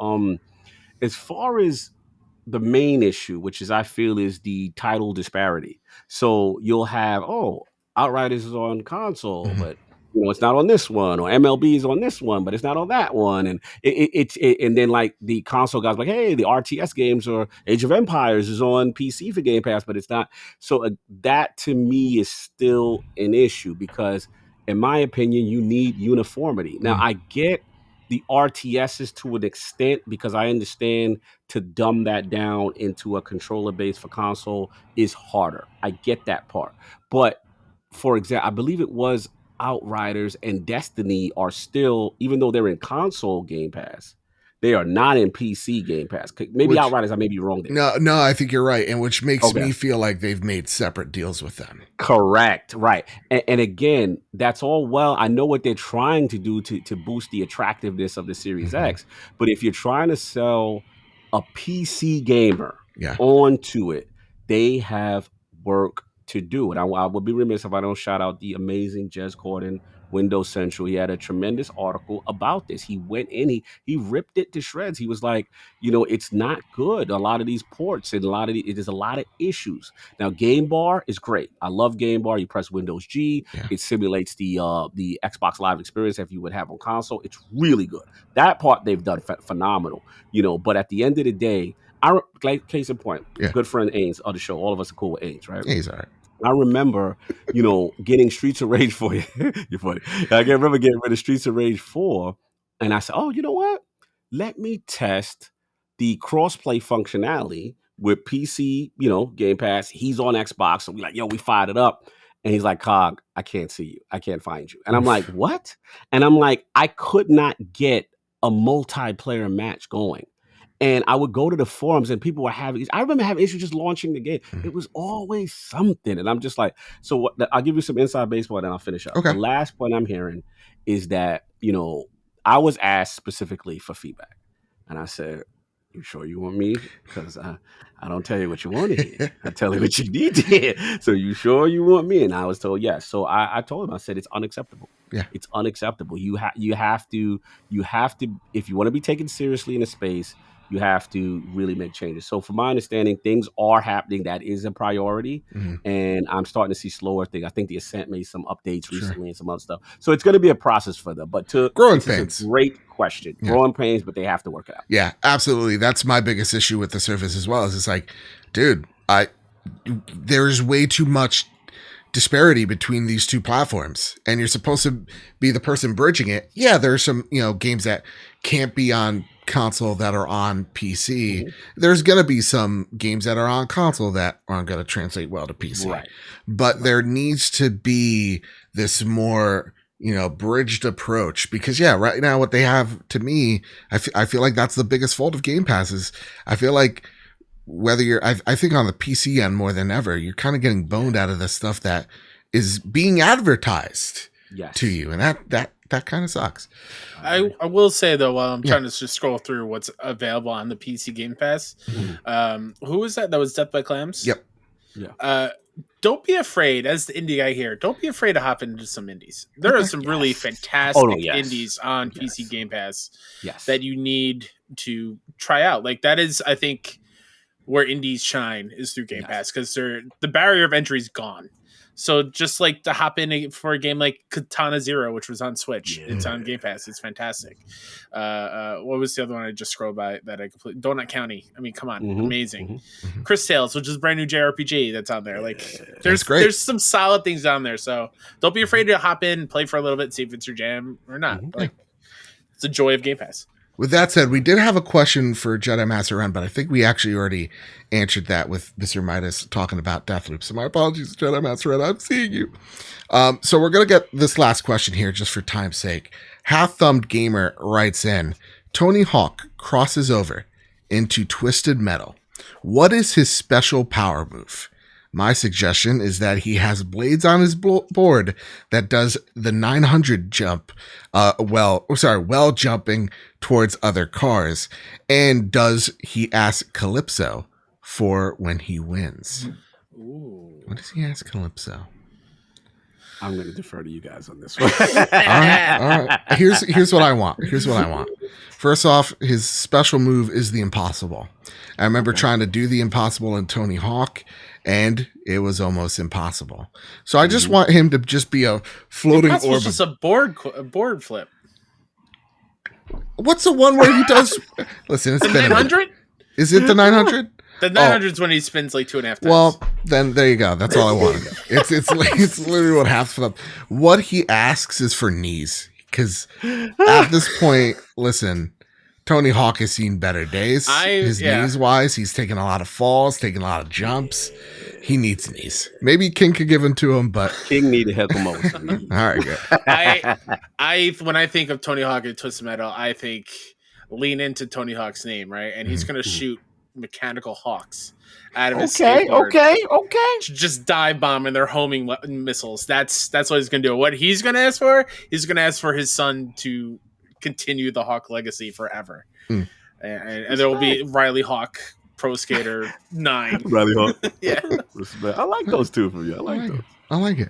S3: As far as the main issue, which is I feel is the title disparity. So you'll have, Outriders is on console,
S1: Mhm.
S3: but it's not on this one, or MLB is on this one, but it's not on that one, and and then like the console guys like, hey, the RTS games or Age of Empires is on PC for Game Pass, but it's not. So that to me is still an issue because, in my opinion, you need uniformity. Now I get the RTSs to an extent because I understand to dumb that down into a controller base for console is harder. I get that part. But for example, I believe it was Outriders and Destiny are still, even though they're in console Game Pass, they are not in PC Game Pass. Maybe
S1: Which-
S3: Outriders, I may be wrong there.
S1: No, I think you're right, and which makes
S3: Okay.
S1: me feel like they've made separate deals with them.
S3: Correct. Right. And again, that's all well. I know what they're trying to do to boost the attractiveness of the Series
S1: Mhm.
S3: X. But if you're trying to sell a PC gamer
S1: Yeah.
S3: onto it, they have work to do. And I would be remiss if I don't shout out the amazing Jez Corden, Windows Central. He had a tremendous article about this. He went in, he ripped it to shreds. He was like, it's not good. A lot of these ports and there's a lot of issues. Now, Game Bar is great. I love Game Bar. You press Windows G.
S1: Yeah.
S3: It simulates the Xbox Live experience if you would have on console. It's really good. That part they've done phenomenal. But at the end of the day, case in point,
S1: Yeah.
S3: good friend Ains of the show. All of us are cool with Ains, right?
S1: Yeah, he's all right.
S3: I remember, getting Streets of Rage 4. You're funny. I can remember getting rid of Streets of Rage 4, and I said, "Oh, you know what? Let me test the crossplay functionality with PC. Game Pass. He's on Xbox, so we like, we fired it up." And he's like, "Cog, I can't see you. I can't find you." And I'm like, "What?" And I'm like, I could not get a multiplayer match going. And I would go to the forums and people were having, I remember having issues just launching the game.
S1: Mhm.
S3: It was always something. And I'm just like, so I'll give you some inside baseball and then I'll finish up.
S1: Okay.
S3: The last point I'm hearing is that, I was asked specifically for feedback. And I said, "You sure you want me? Because I don't tell you what you want to hear. I tell you what you need to hear. So you sure you want me?" And I was told yes. So I told him, I said, it's unacceptable.
S1: Yeah.
S3: It's unacceptable. You have to, if you want to be taken seriously in a space, you have to really make changes. So from my understanding, things are happening. That is a priority.
S1: Mhm.
S3: And I'm starting to see slower things. I think the Ascent made some updates
S1: Sure.
S3: recently and some other stuff. So it's going to be a process for them. But
S1: Growing
S3: this is
S1: pains.
S3: a great question.
S1: Yeah.
S3: Growing pains, but they have to work it out.
S1: Yeah, absolutely. That's my biggest issue with the service as well. Is it's like, dude, there's way too much disparity between these two platforms, and you're supposed to be the person bridging it. Yeah, there's some games that can't be on console that are on PC.
S3: Mhm.
S1: There's gonna be some games that are on console that aren't gonna translate well to PC.
S3: Right.
S1: But there needs to be this more bridged approach, because right now what they have, to me, I feel like that's the biggest fault of Game Pass. Is I feel like whether you're, I think on the PC end more than ever, you're kind of getting boned out of the stuff that is being advertised
S3: Yes.
S1: to you, and that kind of sucks.
S2: I will say though, while I'm
S1: Yeah.
S2: trying to just scroll through what's available on the PC Game Pass,
S3: Mhm.
S2: who was that? That was Death by Clams.
S1: Yep.
S3: Yeah.
S2: Don't be afraid, as the indie guy here. Don't be afraid to hop into some indies. There are some really
S3: Yes.
S2: fantastic
S3: Oh, no, yes.
S2: indies on
S3: Yes.
S2: PC Game Pass
S3: Yes.
S2: that you need to try out. Like that is, I think, where indies shine is through Game
S3: Yes.
S2: Pass, because the barrier of entry is gone. So just like to hop in for a game like Katana Zero, which was on Switch, it's on Game Pass. It's fantastic. What was the other one I just scrolled by that I completely? Donut County. I mean, come on,
S3: Mhm.
S2: amazing.
S1: Mhm.
S2: Chris Tales, which is a brand new JRPG that's on there. Like
S1: That's great.
S2: there's some solid things on there. So don't be afraid to hop in, play for a little bit, see if it's your jam or not.
S3: Mhm.
S2: Like it's the joy of Game Pass.
S1: With that said, we did have a question for Jedi Master Ren, but I think we actually already answered that with Mr. Midas talking about Deathloop. So my apologies, Jedi Master Ren. I'm seeing you. So we're going to get this last question here just for time's sake. Half-Thumbed Gamer writes in, Tony Hawk crosses over into Twisted Metal. What is his special power move? My suggestion is that he has blades on his board that does the 900 jump, while jumping towards other cars. And does he ask Calypso for when he wins?
S2: Ooh.
S1: What does he ask Calypso?
S3: I'm going to defer to you guys on this one.
S1: All right. Here's what I want. First off, his special move is the impossible. I remember trying to do the impossible in Tony Hawk, and it was almost impossible. So I just want him to just be a floating orb.
S2: It's just a board flip.
S1: What's the one where he does? Listen, it's
S2: the 900.
S1: Is it the 900?
S2: The 900 is when he spins like 2.5 times.
S1: Well, then there you go. That's all I wanted. It's literally what half of what he asks is for knees, because at this point, listen, Tony Hawk has seen better days. Knees wise, he's taken a lot of falls, taken a lot of jumps. He needs knees. Maybe King could give them to him, but
S3: King need to help him out.
S1: All right, good.
S2: I when I think of Tony Hawk and Twisted Metal, I think lean into Tony Hawk's name, right? And he's going to shoot mechanical hawks out of his skateboard.
S4: Okay.
S2: Just dive bomb and they're homing missiles. That's what he's going to do. What he's going to ask for, he's going to ask for his son to continue the Hawk legacy forever. And there will be Riley Hawk, Pro Skater 9.
S3: Riley Hawk.
S2: Yeah.
S3: Respect. I like those two from you. I like
S1: it.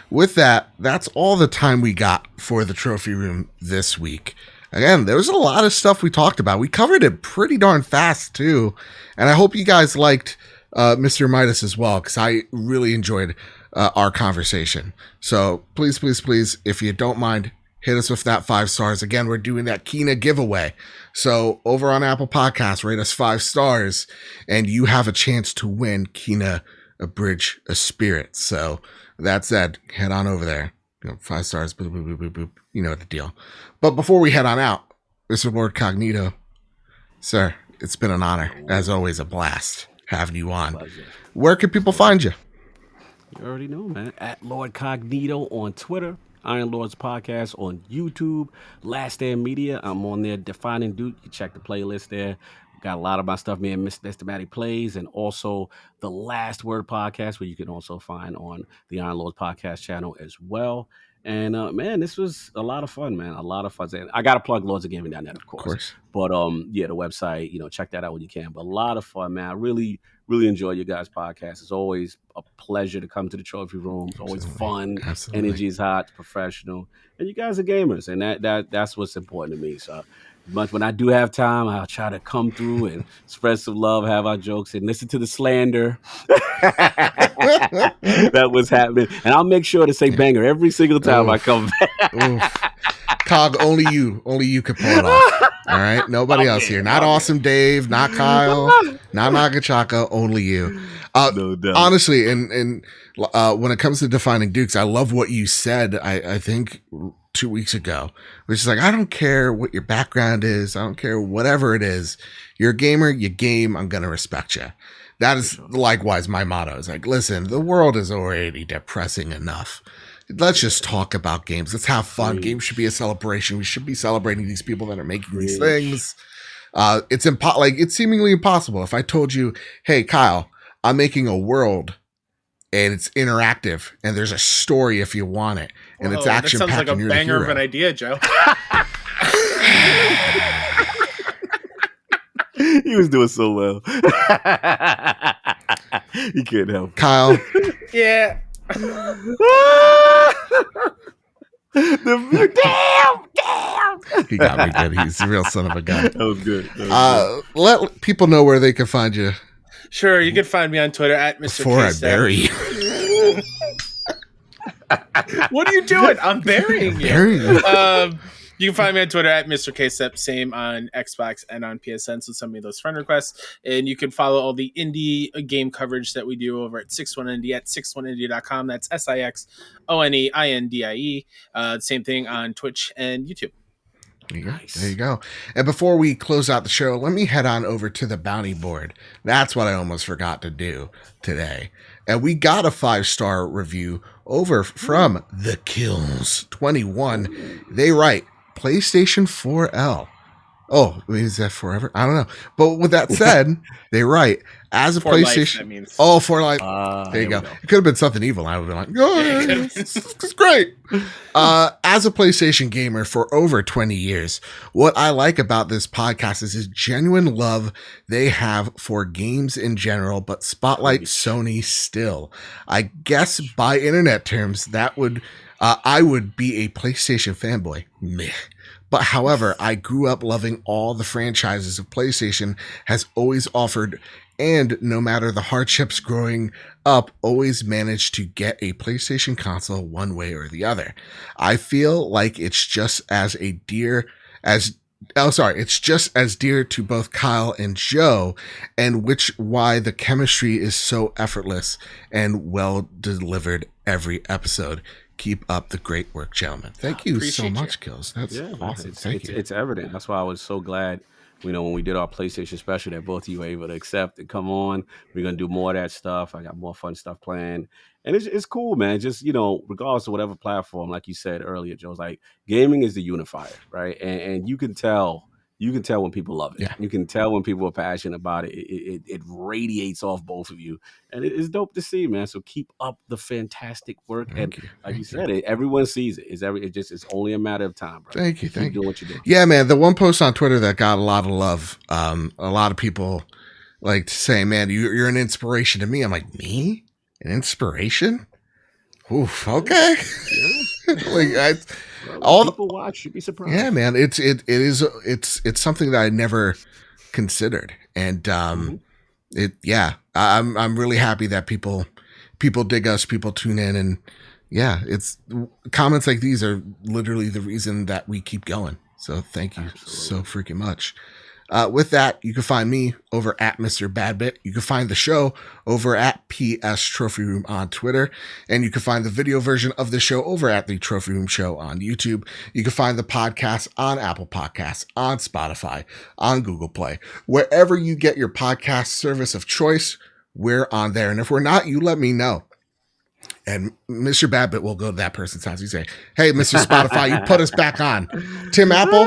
S1: With that, that's all the time we got for the trophy room this week. Again, there was a lot of stuff we talked about. We covered it pretty darn fast, too. And I hope you guys liked Mr. Midas as well, because I really enjoyed our conversation. So please, if you don't mind, hit us with that 5 stars. Again, we're doing that Kina giveaway. So over on Apple Podcasts, rate us 5 stars, and you have a chance to win Kina a Bridge of Spirits. So that said, head on over there. 5 stars, boop, boop, boop, boop, boop. You know the deal. But before we head on out, Mr. Lord Cognito, sir, it's been an honor. As always, a blast having you on.
S3: Pleasure.
S1: Where can people find you?
S3: You already know, man. At Lord Cognito on Twitter. Iron Lords Podcast on YouTube. Last Stand Media. I'm on there. Defining Duke. You check the playlist there. Got a lot of my stuff, me and Mr.Midas plays, and also the Last Word Podcast, where you can also find on the Iron Lords Podcast channel as well. And man, this was a lot of fun, man. A lot of fun. And I got to plug Lords of Gaming down there, of course. But the website, check that out when you can. But a lot of fun, man. I really enjoy your guys' podcast. It's always a pleasure to come to the trophy room. It's always fun.
S1: Absolutely.
S3: Energy is hot, professional, and you guys are gamers, and that's what's important to me. So much when I do have time, I'll try to come through and spread some love, have our jokes, and listen to the slander that was happening. And I'll make sure to say banger every single time I come back.
S1: Cog, only you could pull it off. All right, nobody else here. Not Awesome Dave, not Kyle, not Nagachaka, only you.
S3: No doubt.
S1: Honestly, and when it comes to defining Dukes, I love what you said. I think 2 weeks ago, which is like, I don't care what your background is, I don't care whatever it is. You're a gamer, you game. I'm gonna respect you. That is likewise my motto. It's like, listen, the world is already depressing enough. Let's just talk about games. Let's have fun. Games should be a celebration. We should be celebrating these people that are making these things. It's seemingly impossible. If I told you, hey, Kyle, I'm making a world and it's interactive and there's a story if you want it, and it's action packed.
S2: That sounds like a banger of an idea, Joe.
S3: He was doing so well. He couldn't help.
S1: Kyle.
S2: Yeah.
S3: Damn!
S1: He got me good. He's a real son of a gun.
S3: That was good.
S1: Let people know where they can find you.
S2: Sure, you can find me on Twitter at Mr.
S1: Before I bury you.
S2: What are you doing? I'm burying you. You can find me on Twitter at Mr. KSEP, same on Xbox and on PSN, so send me those friend requests. And you can follow all the indie game coverage that we do over at 61indie at 61indie.com. That's SIXONEINDIE. Same thing on Twitch and YouTube.
S3: Nice.
S1: There you go. And before we close out the show, let me head on over to the bounty board. That's what I almost forgot to do today. And we got a 5-star review over from The Kills 21. They write PlayStation 4L. Oh, is that forever? I don't know. But with that said, they write, as a
S2: For
S1: PlayStation.
S2: life, that means.
S1: Oh, for life. There you go.
S3: go.
S1: It could have been something evil. I would have been like, oh, it's great. As a PlayStation gamer for over 20 years, what I like about this podcast is his genuine love they have for games in general, but spotlight Sony still. I guess by internet terms, that would I would be a PlayStation fanboy. Meh. But however, I grew up loving all the franchises of PlayStation has always offered, and no matter the hardships growing up, always managed to get a PlayStation console one way or the other. I feel like it's just as dear to both Kyle and Joe, and why the chemistry is so effortless and well delivered every episode. Keep up the great work, gentlemen. Thank you so much, Kills. That's awesome. Thank you.
S3: It's evident. That's why I was so glad, when we did our PlayStation special, that both of you were able to accept and come on. We're going to do more of that stuff. I got more fun stuff planned. And it's cool, man. Just, regardless of whatever platform, like you said earlier, Joe, it's like gaming is the unifier, right? And you can tell when people love it.
S1: Yeah.
S3: You can tell when people are passionate about it. It radiates off both of you. And it's dope to see, man. So keep up the fantastic work.
S1: Thank you.
S3: Like you said, everyone sees it. It's only a matter of time, bro.
S1: Thank you.
S3: Keep doing what you do.
S1: Yeah, man. The one post on Twitter that got a lot of love, a lot of people like to say, man, you're an inspiration to me. I'm like, me? An inspiration? Oof, okay. Like
S3: all people watch, you'd be surprised.
S1: Yeah, man. It's something that I never considered. And I'm really happy that people dig us, people tune in, and it's comments like these are literally the reason that we keep going. So thank you so freaking much. With that, you can find me over at Mr. Badbit. You can find the show over at PS Trophy Room on Twitter. And you can find the video version of the show over at the Trophy Room Show on YouTube. You can find the podcast on Apple Podcasts, on Spotify, on Google Play. Wherever you get your podcast service of choice, we're on there. And if we're not, you let me know. And Mr. Badbit will go to that person's house. You say, hey, Mr. Spotify, you put us back on. Tim Apple,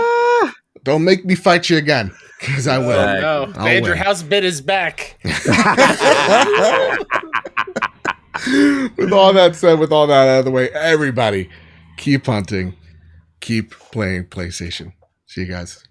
S1: don't make me fight you again. Because I will.
S2: Oh, no. Andrew House bit is back. With
S1: all that said, with all that out of the way, everybody keep hunting, keep playing PlayStation. See you guys.